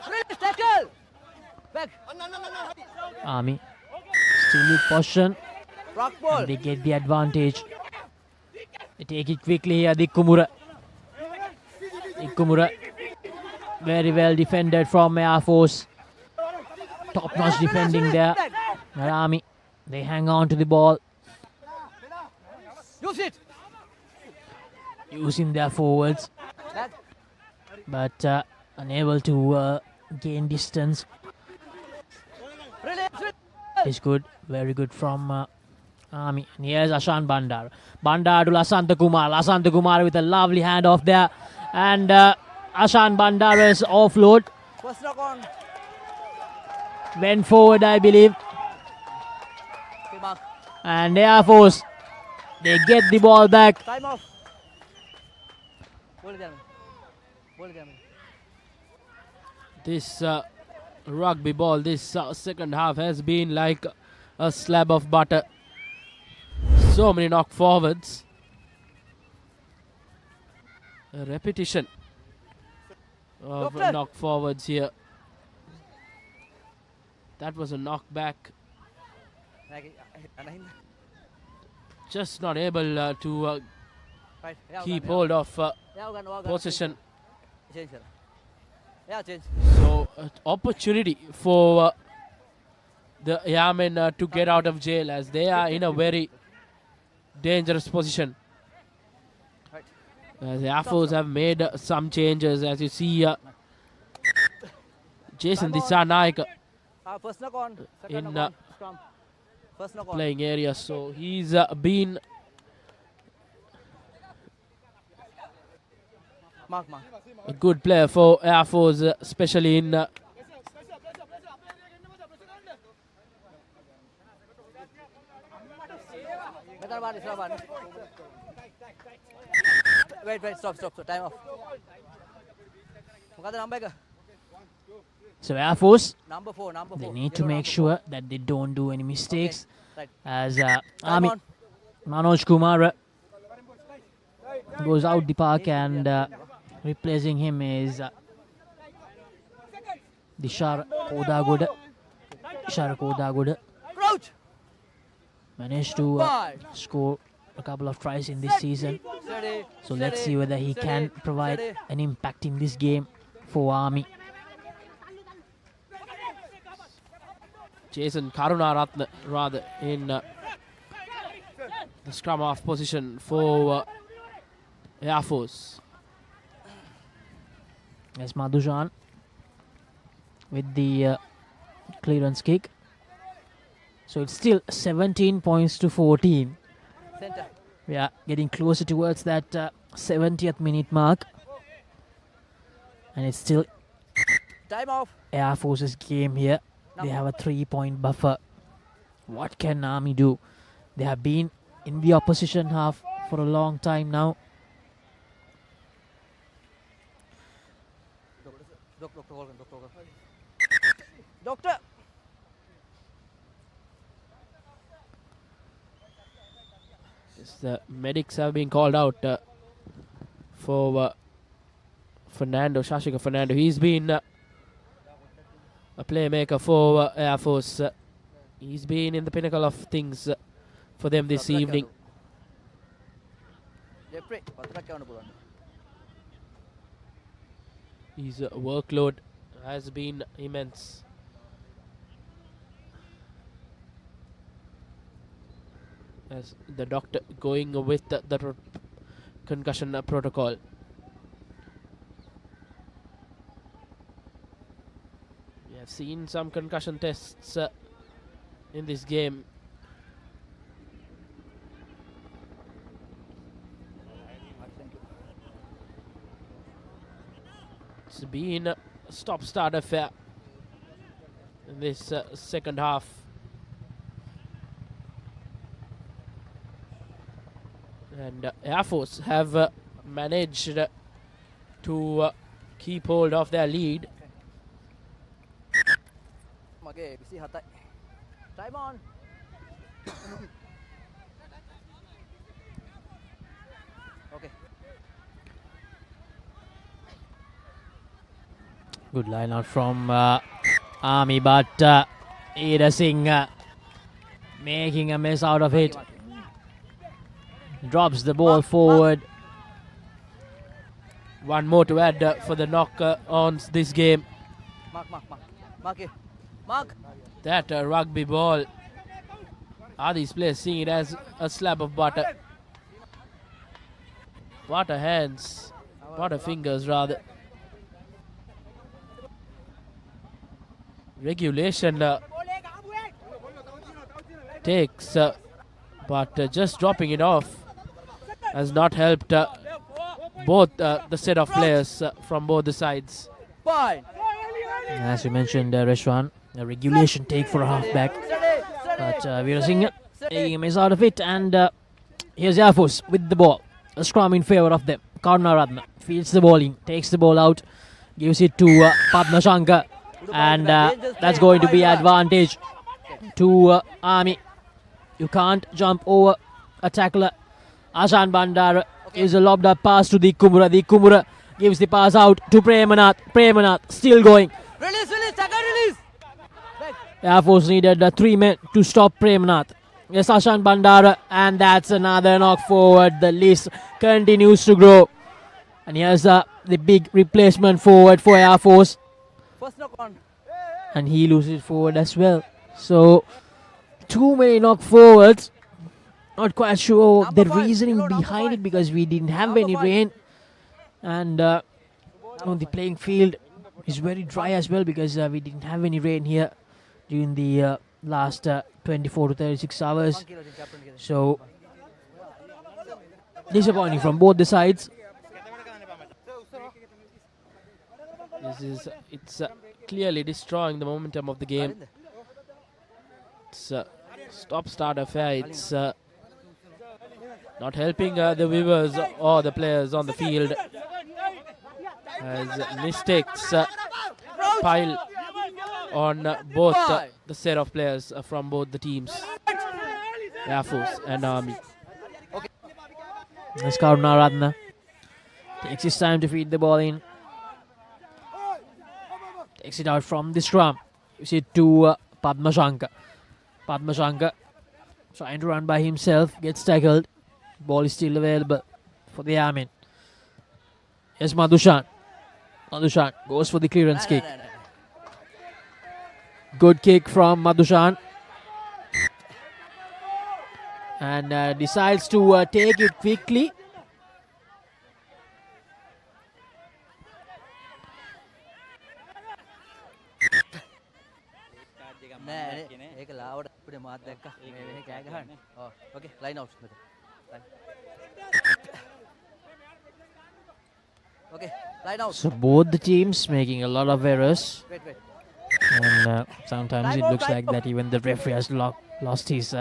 Release, tackle! Back. Army still with possession. Rock ball. And they get the advantage. They take it quickly here, Dikkumura. Dikkumura, very well defended from Air Force. Top-notch defending there. Army, they hang on to the ball. Use it. Using their forwards. But unable to gain distance. It's good, very good from Army. And here's Ashan Bandar. Bandar to Lasanta Kumar. Lasanta Kumar with a lovely handoff there. And Ashan Bandar's offload. First knock on. Went forward, I believe. Okay, mark. And Air Force, they get the ball back. Time off. Ball down. Ball down. This rugby ball, this second half has been like a slab of butter. So many knock forwards. A repetition of knock forwards here. That was a knock back. Just not able to keep hold of possession. So, opportunity for the Yamen to get out of jail, as they are in a very dangerous position. The Air Force have made some changes, as you see Jason Disanayaka First knock on. in First knock on. playing area, so he's been Mark. a good player for Air Force, especially in Wait, stop. Time off. What number? So Air Force, Number 4. they need to make sure that they don't do any mistakes. Right. As Army, Manoj Kumar goes out the park, and replacing him is Dishar Kodagoda. Crouch. Managed to score a couple of tries in this season. So let's see whether he can provide an impact in this game for Army. Jason Karunaratne rather in the scrum half position for Air Force. As Madhujan with the clearance kick. So it's still 17 points to 14. Center. We are getting closer towards that 70th minute mark. And it's still Time off. Air Force's game here. They have a 3-point buffer. What can Army do? They have been in the opposition half for a long time now. Doctor. Yes, the medics have been called out for Shashika Fernando. He's been a playmaker for Air Force. He's been in the pinnacle of things for them this evening. His workload has been immense. As the doctor going with the concussion protocol. We have seen some concussion tests in this game. It's been a stop-start affair in this second half. And Air Force have managed to keep hold of their lead. Time on. Okay. Good line out from Army, but Ida Singh making a mess out of it. Drops the ball forward. One more to add for the knock on this game. Mark. That rugby ball. Are these players seeing it as a slab of butter? Butter hands. Butter fingers rather. Regulation takes, but just dropping it off has not helped both the set of players from both the sides. As you mentioned, Reshwan, a regulation take for a halfback, but Veera Singh making a mess out of it, and here's Air Force with the ball. A scrum in favour of them. Karunaratne feeds the ball in, takes the ball out, gives it to Padma Shankar, and that's going to be advantage to Army. You can't jump over a tackler. Ashan Bandara is a lobbed up pass to Dikumura. Dikumura gives the pass out to Premanath. Premanath still going. Release, tackle, release. Air Force needed 3 men to stop Premanath. Yes, Ashan Bandara, and that's another knock forward. The list continues to grow. And here's the big replacement forward for Air Force. First knock on. And he loses forward as well. So, too many knock forwards. Not quite sure the reasoning behind it, because we didn't have any rain. And on the playing field is very dry as well, because we didn't have any rain here during the last 24 to 36 hours. So, disappointing from both the sides. It's clearly destroying the momentum of the game. It's a stop-start affair. It's not helping the viewers or the players on the field, as mistakes pile on both the set of players from both the teams, Air Force and Army. That's Karunaratne. Takes his time to feed the ball in. Takes it out from the scrum. Gives it to Padma Shankar. Padma Shankar trying to run by himself. Gets tackled. Ball is still available for the Army. Yes, Madhushan. Madhushan goes for the clearance kick. Good kick from Madhushan. And decides to take it quickly. Okay, line out. Okay, line out. So both the teams making a lot of errors. Wait. And sometimes it looks like that even the referee has lost his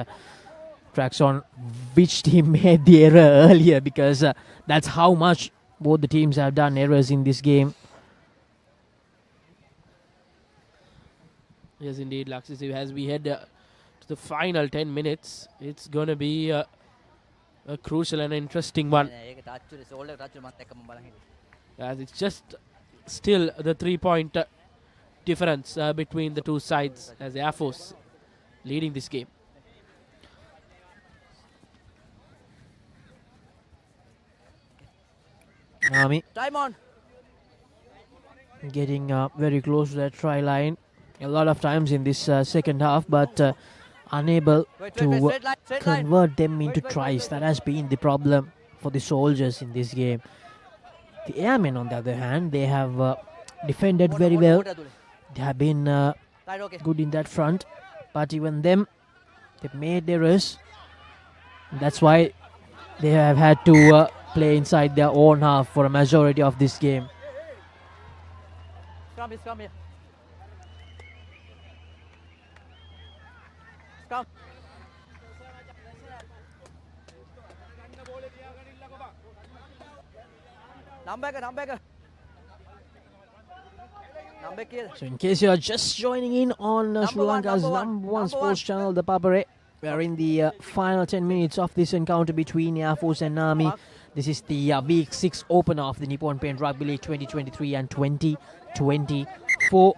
tracks on which team made the error earlier, because that's how much both the teams have done errors in this game. Yes, indeed, Laxisiv, as we head to the final 10 minutes, it's going to be a crucial and interesting one. ඒක touch උනේ සෝල්ඩර් touch මත් එක්ක මම බලන් හිටියේ. As it's just still the 3-point difference between the two sides as Air Force leading this game. Army Time on. getting very close to that try line a lot of times in this second half, but unable to convert them into tries. That has been the problem for the soldiers in this game. The airmen, on the other hand, they have defended very well. They have been good in that front, but even them, they've made errors. That's why they have had to play inside their own half for a majority of this game. Scrum here. Scrum. Number එක. So in case you are just joining in on Sri Lanka's number one sports channel, the Papare, we are in the final 10 minutes of this encounter between Air Force and Army. This is the Week 6 opener of the Nippon Paint Rugby League 2023 and 2024.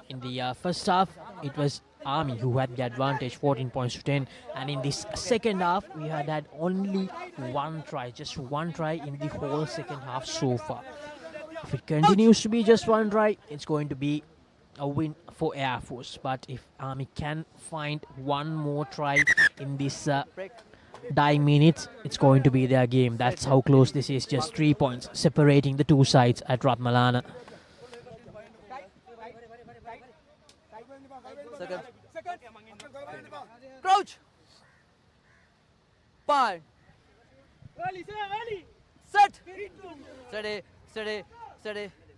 In the first half, it was Army who had the advantage, 14 points to 10. And in this second half, we had only one try, just one try in the whole second half so far. If it continues to be just one try, it's going to be a win for Air Force. But if Army can find one more try in this dying minutes, it's going to be their game. That's how close this is. Just 3 points separating the two sides at Rathmalana. Crouch. 5. Set. Steady.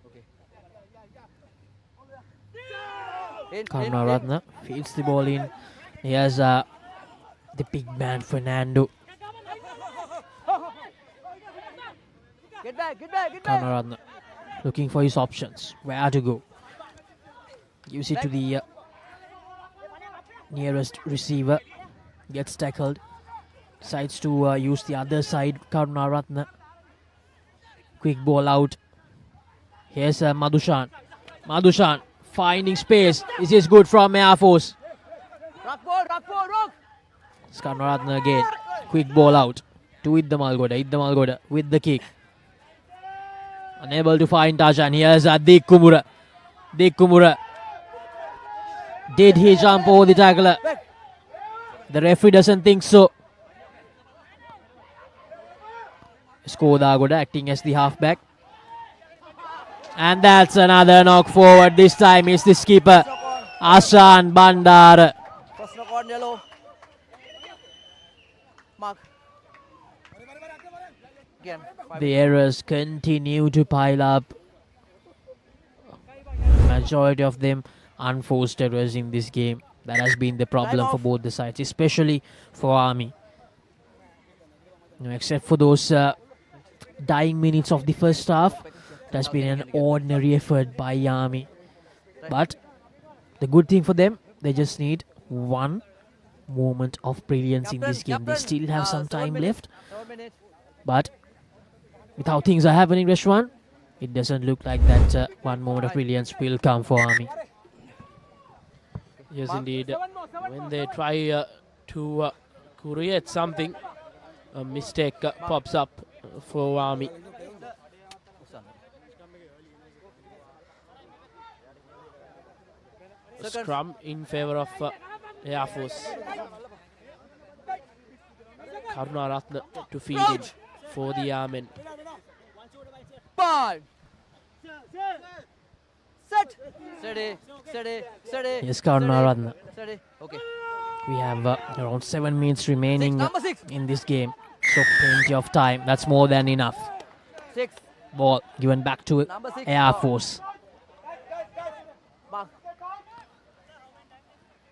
Okay. Karunaratne feeds the ball in. Here's the big man Fernando. Get back. Karunaratne looking for his options. Where to go? Gives it to the nearest receiver. Gets tackled. Decides to use the other side. Karunaratne. Quick ball out. Here's Madhushan. Madhushan finding space. This is good from Air Force. Rock. Karunaratne again. Quick ball out to Iddamalgoda with the kick. Unable to find Tajan. Here's Dick Kumura. Did he jump over the tackler? The referee doesn't think so. Skodagoda acting as the halfback. And that's another knock forward. This time it's the skipper, Ashan Bandar. First knock on yellow. Mark. Again. The errors continue to pile up. Majority of them unforced errors in this game. That has been the problem for both the sides, especially for Army. Except for those dying minutes of the first half, it has been an ordinary effort by Army. But the good thing for them, they just need one moment of brilliance in this game. They still have some time left. But with how things are happening, Reshwan, it doesn't look like that one moment of brilliance will come for Army. Yes, indeed. When they try to create something, a mistake pops up for Army. A scrum in favor of Air Force. Karunaratne to feed in for the Airmen. 5. Set. Steady. Yes, Karunaratne. Steady. Okay. We have around 7 minutes remaining in this game. So plenty of time. That's more than enough. 6. Ball given back to Air Force. Mark.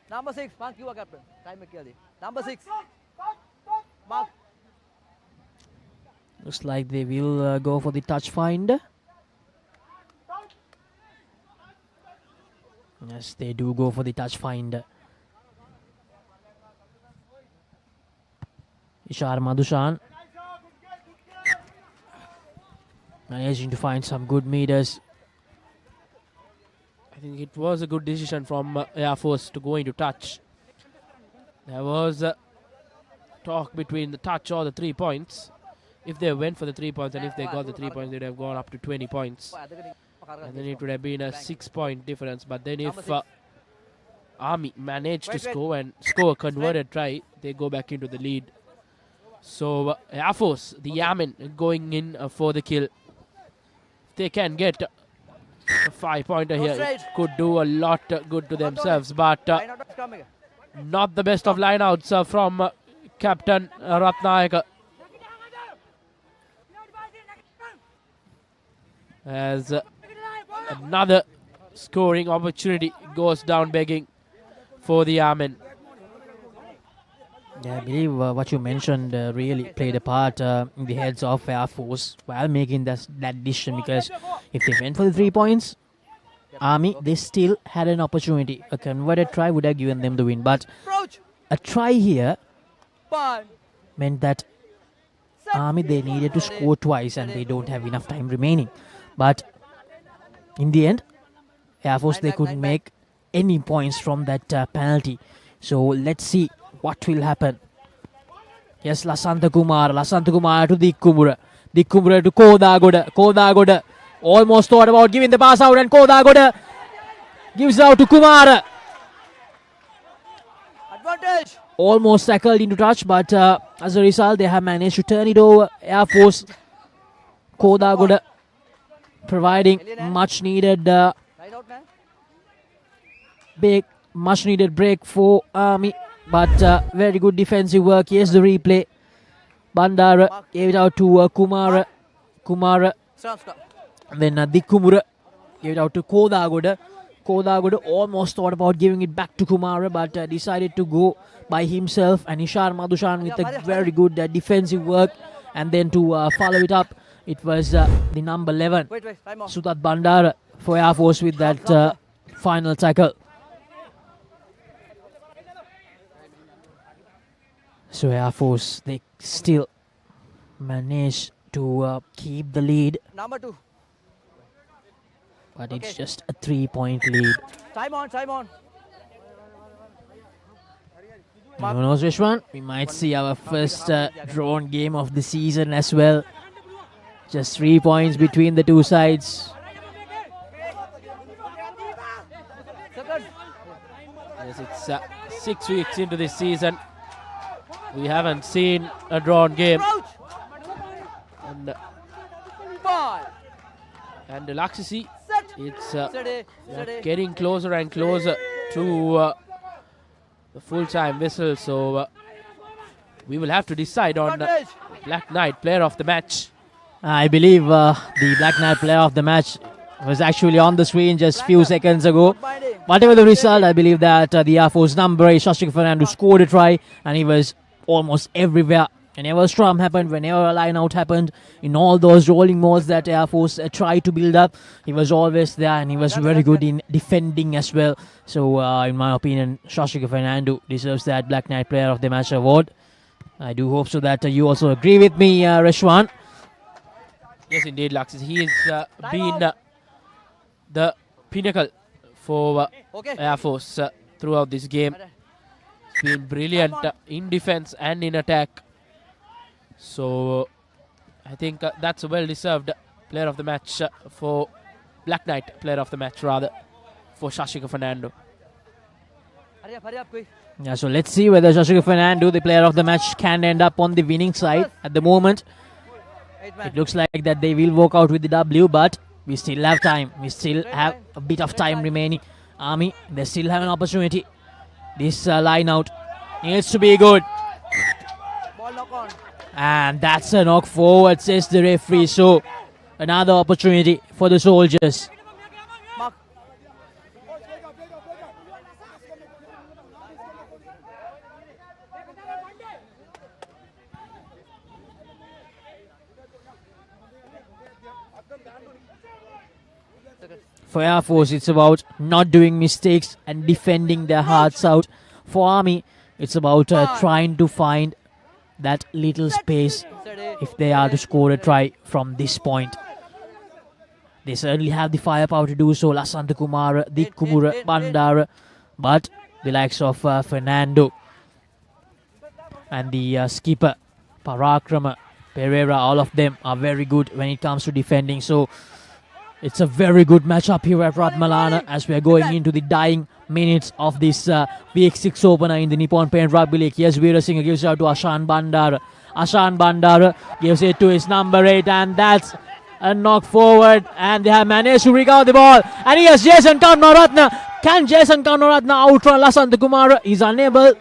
Number 6. Mark, you are captain. Time McKelly. Number 6. Mark. Looks like they will go for the touch find. Yes, they do go for the touch find. Ishar Madhushan managing to find some good meters. I think it was a good decision from Air Force to go into touch. There was a talk between the touch or the 3 points. If they went for the 3 points and if they got the 3 points, they would have gone up to 20 points. And then it would have been a 6-point difference. But then if Army managed to score and score a converted try, they go back into the lead. So Air Force, the Yamen, going in for the kill. If they can get a 5-pointer here, it could do a lot good to themselves. But not the best of lineouts from Captain Ratnayaka. As another scoring opportunity goes down begging for the Yamen. Yeah, I believe what you mentioned really played a part in the heads of Air Force while making that decision, because if they went for the 3 points, Army, they still had an opportunity. A converted try would have given them the win, but a try here meant that Army, they needed to score twice and they don't have enough time remaining. But in the end, Air Force, they couldn't make any points from that penalty. So let's see what will happen. Yes, Lasantha Kumara to Dikkumura. Dikkumura to Kodagoda. Kodagoda almost thought about giving the pass out, and Kodagoda gives it out to Kumara. Advantage. Almost tackled into touch, but as a result, they have managed to turn it over. Air Force, Kodagoda providing much needed break for Army. But very good defensive work. Here's the replay. Bandara gave it out to Kumara. And then Dikkumura gave it out to Kodagoda. Kodagoda almost thought about giving it back to Kumara, but decided to go by himself. And Ishar Madhushan with a very good defensive work. And then to follow it up, it was the number 11, Sudat Bandara, for Air Force with that final tackle. So Air Force, they still manage to keep the lead. Number 2. But it's just a 3-point lead. Time on. Who knows, Vishwan? We might see our first drawn game of the season as well. Just 3 points between the two sides. Yes, it's 6 weeks into this season. We haven't seen a drawn game. And Laksisi, it's getting closer and closer to the full-time whistle. So we will have to decide on Black Knight player of the match. I believe the Black Knight player of the match was actually on the screen just few seconds ago. Whatever the result, I believe that the Air Force number 8, Shashik Fernando, scored a try, and he was almost everywhere. Whenever a storm happened, whenever a line out happened, in all those rolling modes that Air Force tried to build up, he was always there, and he was very good in defending as well. So in my opinion, Shashik Fernando deserves that Black Knight player of the match award. I do hope so that you also agree with me, Reshwan. Yes, indeed, Laxis. He has been the pinnacle for Air Force throughout this game. He's been brilliant in defense and in attack. So I think that's a well-deserved player of the match for Black Knight, player of the match rather, for Shashika Fernando. Yeah, so let's see whether Shashika Fernando, the player of the match, can end up on the winning side. At the moment, it looks like that they will walk out with the W, but we still have time. We still have a bit of time remaining. Army, they still have an opportunity. This line out needs to be good. And that's a knock forward, says the referee. So another opportunity for the soldiers. For Air Force, it's about not doing mistakes and defending their hearts out. For Army, it's about trying to find that little space if they are to score a try from this point. They certainly have the firepower to do so. Lasantha Kumara, Dikkumura, Bandara, but the likes of Fernando and the skipper Parakrama, Pereira, all of them are very good when it comes to defending. So it's a very good matchup here at Rathmalana as we are going into the dying minutes of this Week 6 opener in the Nippon Paint Rugby League. Here's Veerasinghe, gives it out to Ashan Bandara. Ashan Bandara gives it to his number 8, and that's a knock forward, and they have managed to recover the ball. And here's Jason Karnaratna. Can Jason Karnaratna outrun Lasantha Kumara? He's unable.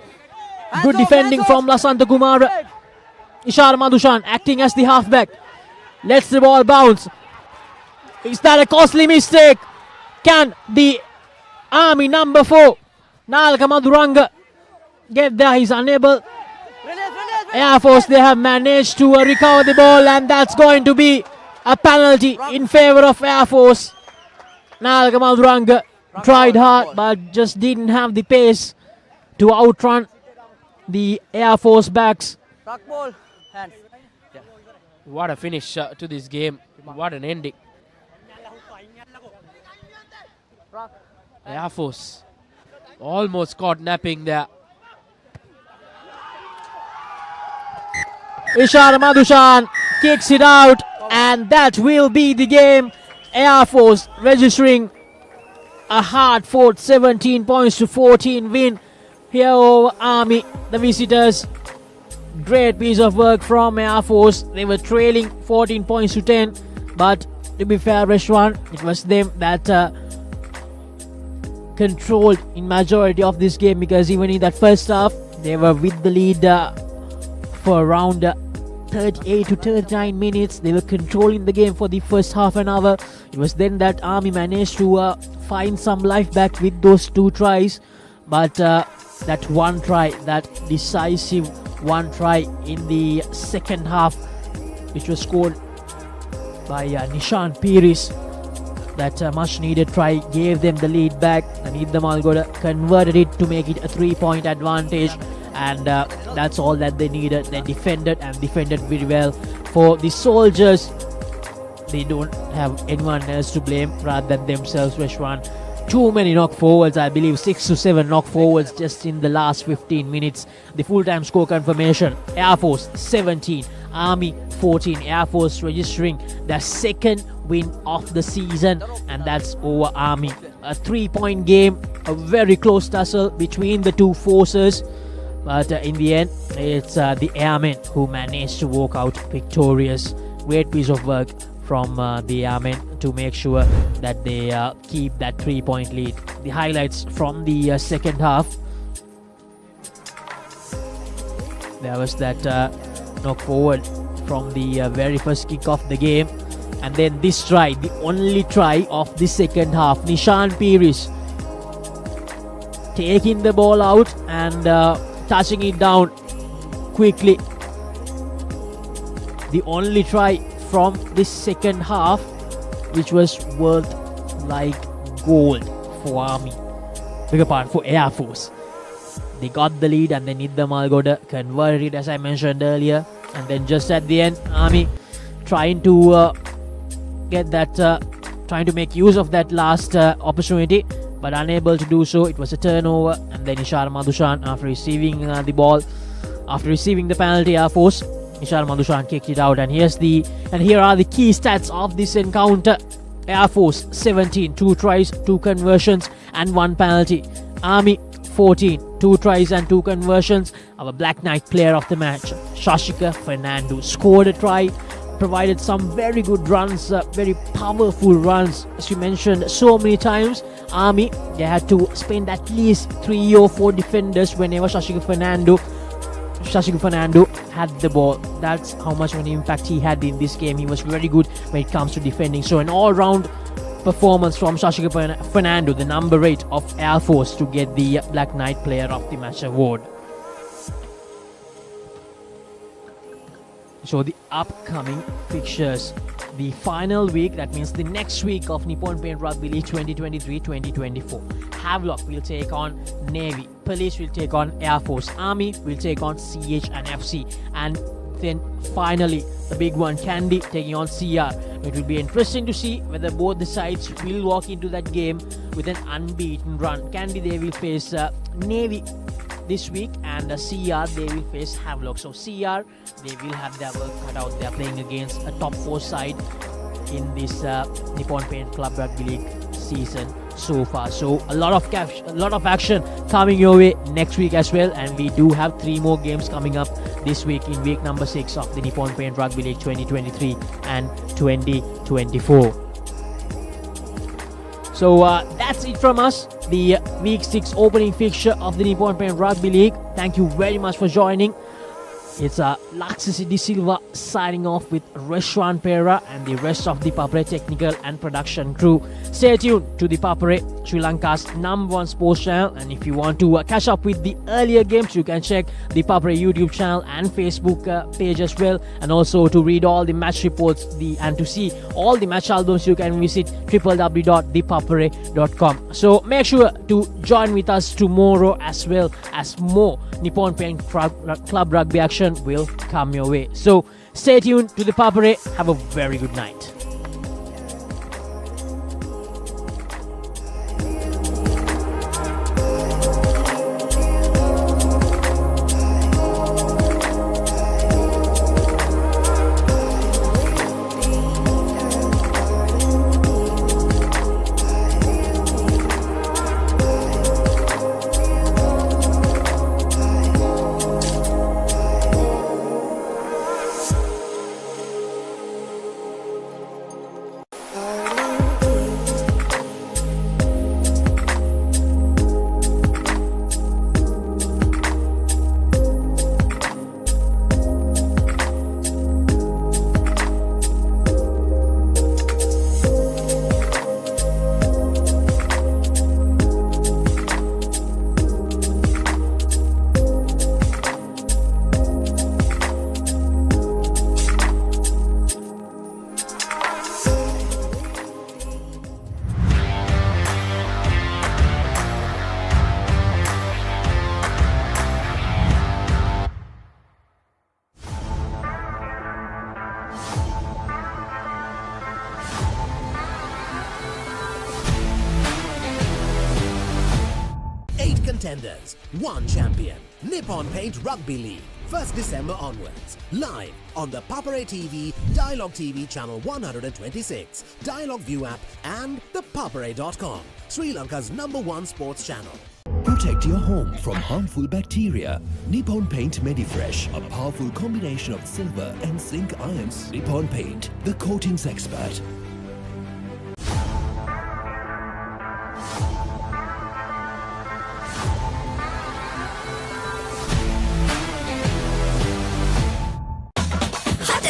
Good defending from Lasantha Kumara. Ishar Madhushan acting as the halfback. Lets the ball bounce. Is that a costly mistake? Can the Army number 4, Nalka Madhuranga, get there? He's unable. Air Force, they have managed to recover the ball, and that's going to be a penalty in favor of Air Force. Nalka Madhuranga tried hard but just didn't have the pace to outrun the Air Force backs. What a finish to this game. What an ending. Air Force almost caught napping there. Ishar Madhushan kicks it out, and that will be the game. Air Force registering a hard-fought 17 points to 14 win here over Army, the visitors. Great piece of work from Air Force. They were trailing 14 points to 10, but to be fair, Reshwan, it was them that controlled in majority of this game, because even in that first half they were with the lead for around 38 to 39 minutes. They were controlling the game for the first half an hour. It was then that Army managed to find some life back with those 2 tries, but that one try, that decisive one try in the second half, which was scored by Nishan Piris, that much needed try gave them the lead back, and Idda Malgoda converted it to make it a 3-point advantage, and that's all that they needed. They defended and defended very well. For the soldiers, they don't have anyone else to blame rather than themselves, Reshwan. Too many knock forwards, I believe 6 to 7 knock forwards just in the last 15 minutes. The full-time score confirmation: Air Force 17, Army 14. Air Force registering their second win of the season, and that's over Army. A 3-point game, a very close tussle between the two forces, but in the end it's the Airmen who managed to walk out victorious. Great piece of work from the Airmen to make sure that they keep that 3-point lead. The highlights from the second half: there was that knock forward from the very first kick of the game, and then this try, the only try of the second half. Nishan Piris taking the ball out and touching it down quickly. The only try from this second half, which was worth like gold for Army, for Air Force. They got the lead, and then Idda Malgoda converted it, as I mentioned earlier, and then just at the end, Army trying to get that, trying to make use of that last opportunity, but unable to do so. It was a turnover, and then Ishar Madhushan, after receiving the ball, after receiving the penalty, Air Force, Ishar Madhushan kicked it out. And here are the key stats of this encounter: Air Force 17, 2 tries, 2 conversions and 1 penalty. Army 14, 2 tries and 2 conversions. Our Black Knight player of the match, Shashika Fernando, scored a try, provided some very good runs, very powerful runs. As you mentioned so many times, Army, they had to spend at least 3 or 4 defenders whenever Shashika Fernando had the ball. That's how much of an impact he had in this game. He was very good when it comes to defending. So an all-round performance from Shashika Fernando, the number 8 of Air Force, to get the Black Knight Player of the Match award. So the upcoming fixtures, the final week, that means the next week of Nippon Paint Rugby League 2023-2024. Havelock will take on Navy. Police will take on Air Force. Army will take on CH and FC. And then finally, the big one, Kandy taking on CR. It will be interesting to see whether both the sides will walk into that game with an unbeaten run. Kandy, they will face Navy this week, and CR, they will face Havelock. So CR, they will have their work cut out. They are playing against a top 4 side in this Nippon Paint Club Rugby League season so far. So a lot of action coming your way next week as well, and we do have 3 more games coming up this week in week number 6 of the Nippon Paint Rugby League 2023 and 2024. So that's it from us, the week 6 opening fixture of the Nippon Paint Rugby League. Thank you very much for joining. It's Laksisi De Silva signing off with Reshwan Pera and the rest of the Papare technical and production crew. Stay tuned to the Papare, Sri Lanka's #1 sports channel. And if you want to catch up with the earlier games, you can check the Papare YouTube channel and Facebook page as well. And also to read all the match reports and to see all the match albums, you can visit www.thepapare.com. So make sure to join with us tomorrow as well, as more Nippon Paint Club Rugby action will come your way. So stay tuned to the Papare. Have a very good night. Contenders, 1 champion. Nippon Paint Rugby League, 1st December onwards. Live on the Papare TV, Dialogue TV channel 126, Dialogue View app and the papare.com, Sri Lanka's #1 sports channel. Protect your home from harmful bacteria. Nippon Paint Medifresh, a powerful combination of silver and zinc ions. Nippon Paint, the coatings expert.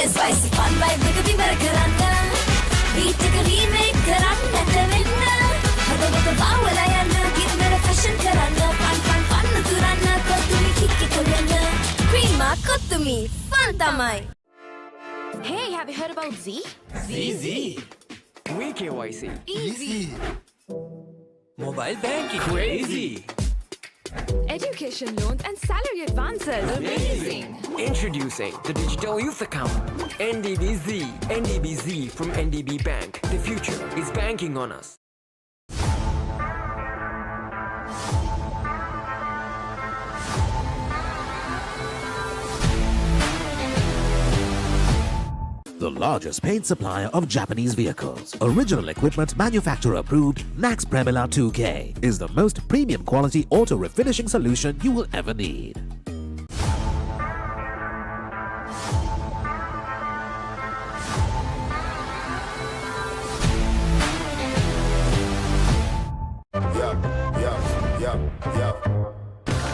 Spicy fun vibe with the Vivar Karanda. Beat a remake Karanda Tavinda. Hada Bawala Yana, give me a fashion Karanda. Fun Turana, Kotumi Kiki Kolana. Creama Kotumi, fun tamai. Hey, have you heard about Z? Z. We KYC. Easy. Mobile banking. Crazy. Education loans and salary advances. Amazing. Introducing the Digital Youth Account. NDBZ. NDBZ from NDB Bank. The future is banking on us. The largest paint supplier of Japanese vehicles. Original equipment manufacturer approved, Nax Premila 2K is the most premium quality auto refinishing solution you will ever need.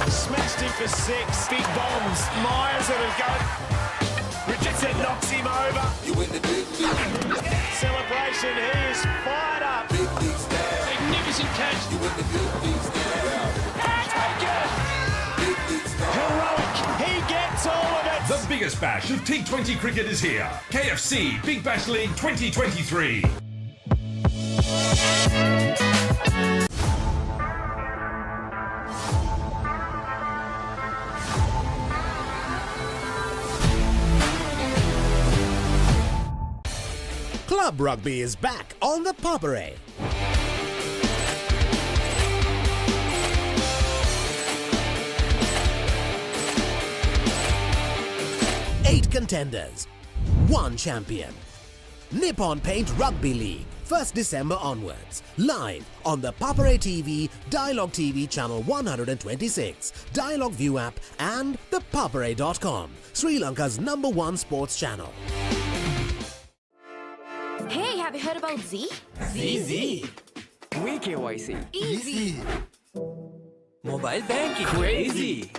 Smashed him for 6. Big bombs. Myers at a go. Richardson knocks him over. You in the big league. Celebration. He is fired up. Big league style. Magnificent catch. You in the big league style. Taken. Big league style. Heroic. He gets all of it. The biggest bash of T20 cricket is here. KFC Big Bash League 2023. Club Rugby is back on the Papare. Eight contenders, one champion. Nippon Paint Rugby League, 1st December onwards. Live on the Papare TV, Dialogue TV channel 126, Dialogue View app and the papare.com, Sri Lanka's #1 sports channel. Hey, have you heard about Z? ZZ. We KYC. Easy. Mobile banking. Crazy.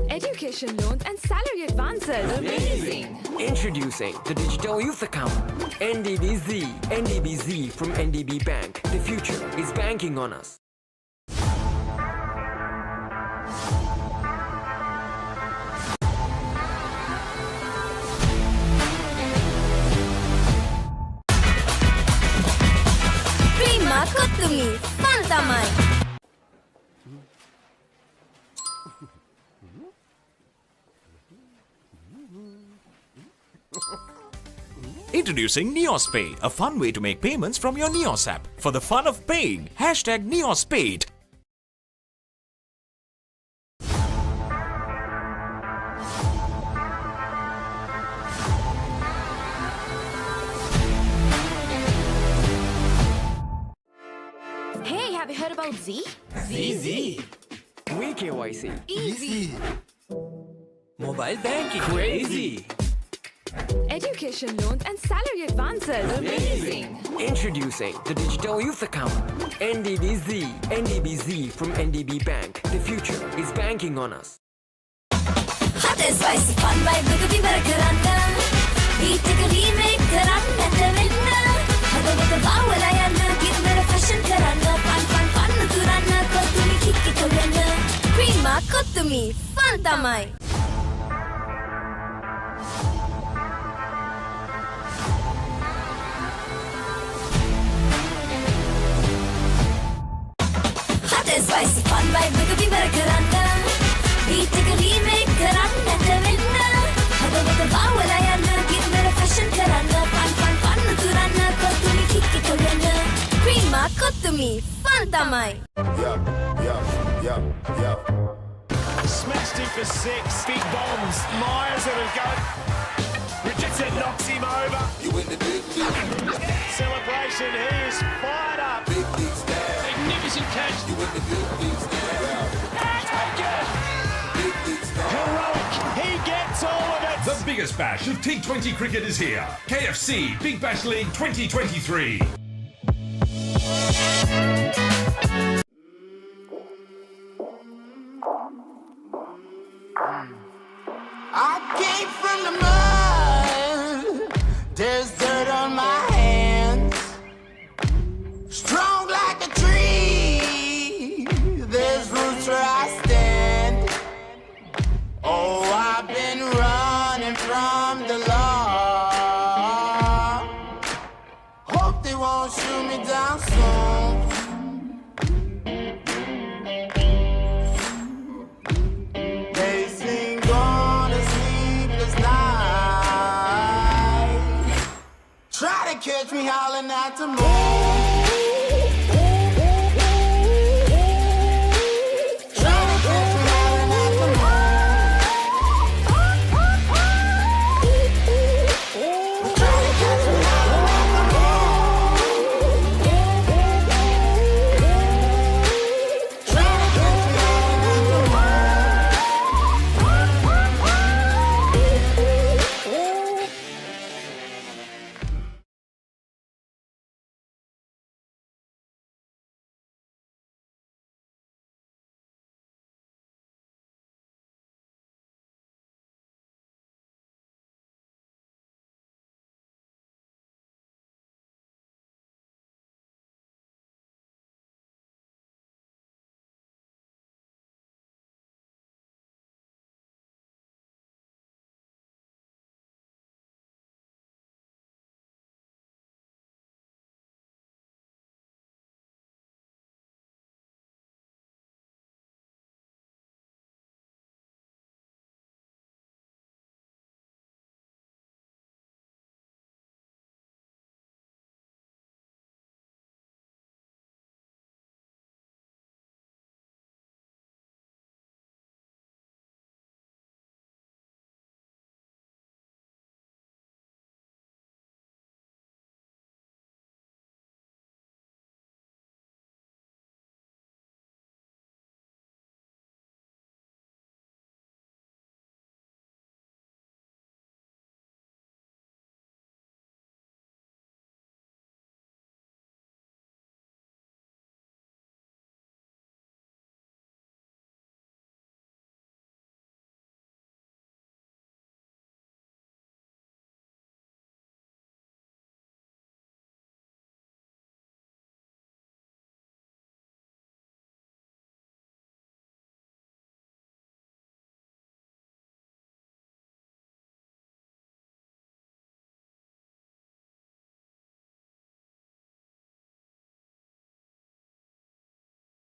Education loans and salary advances. Amazing. Introducing the Digital Youth Account. NDBZ. NDBZ from NDB Bank. The future is banking on us. Prima Kottumi, fun tamai. Introducing NeosPay, a fun way to make payments from your Neos app. For the fun of paying, hashtag NeosPay. Hey, have you heard about Z? ZZ. We KYC. Easy. Mobile banking. Crazy. Education loans and salary advances. Amazing. Introducing the Digital Youth Account. NDBZ. NDBZ from NDB Bank. The future is banking on us. Hot and spicy fun by Rugby Barakaranda. Beat a remake Karanda Vinna. Have a bit of Bawalayan, give me a fashion Karanda. Fun Turana, Kottumi Kiki Korenda. Prima Kottumi, fun tamai. Spicy fun by Rugby Barakaranda. Beat a remake Karanda Vinna. Have a bit of Bawalayan, give me a fashion Karanda. Fun Turana, Kottumi Kiki Korenda. Prima Kottumi, fun tamai. Smashed him for 6. Big bombs. Myers at a go. Richardson knocks him over. You win the big league. Celebration. He is fired up. Big league stand. Magnificent catch. You win the big league stand. Take it. Big league stand. Heroic. He gets all of it. The biggest bash of T20 cricket is here. KFC Big Bash League 2023. I came from the mud. There's dirt on my hands. Strong like a tree. There's roots where I stand. Oh, I've been running from the law. Hope they won't shoot me down soon. They sing on a sleepless night. Try to catch me howling at the moon.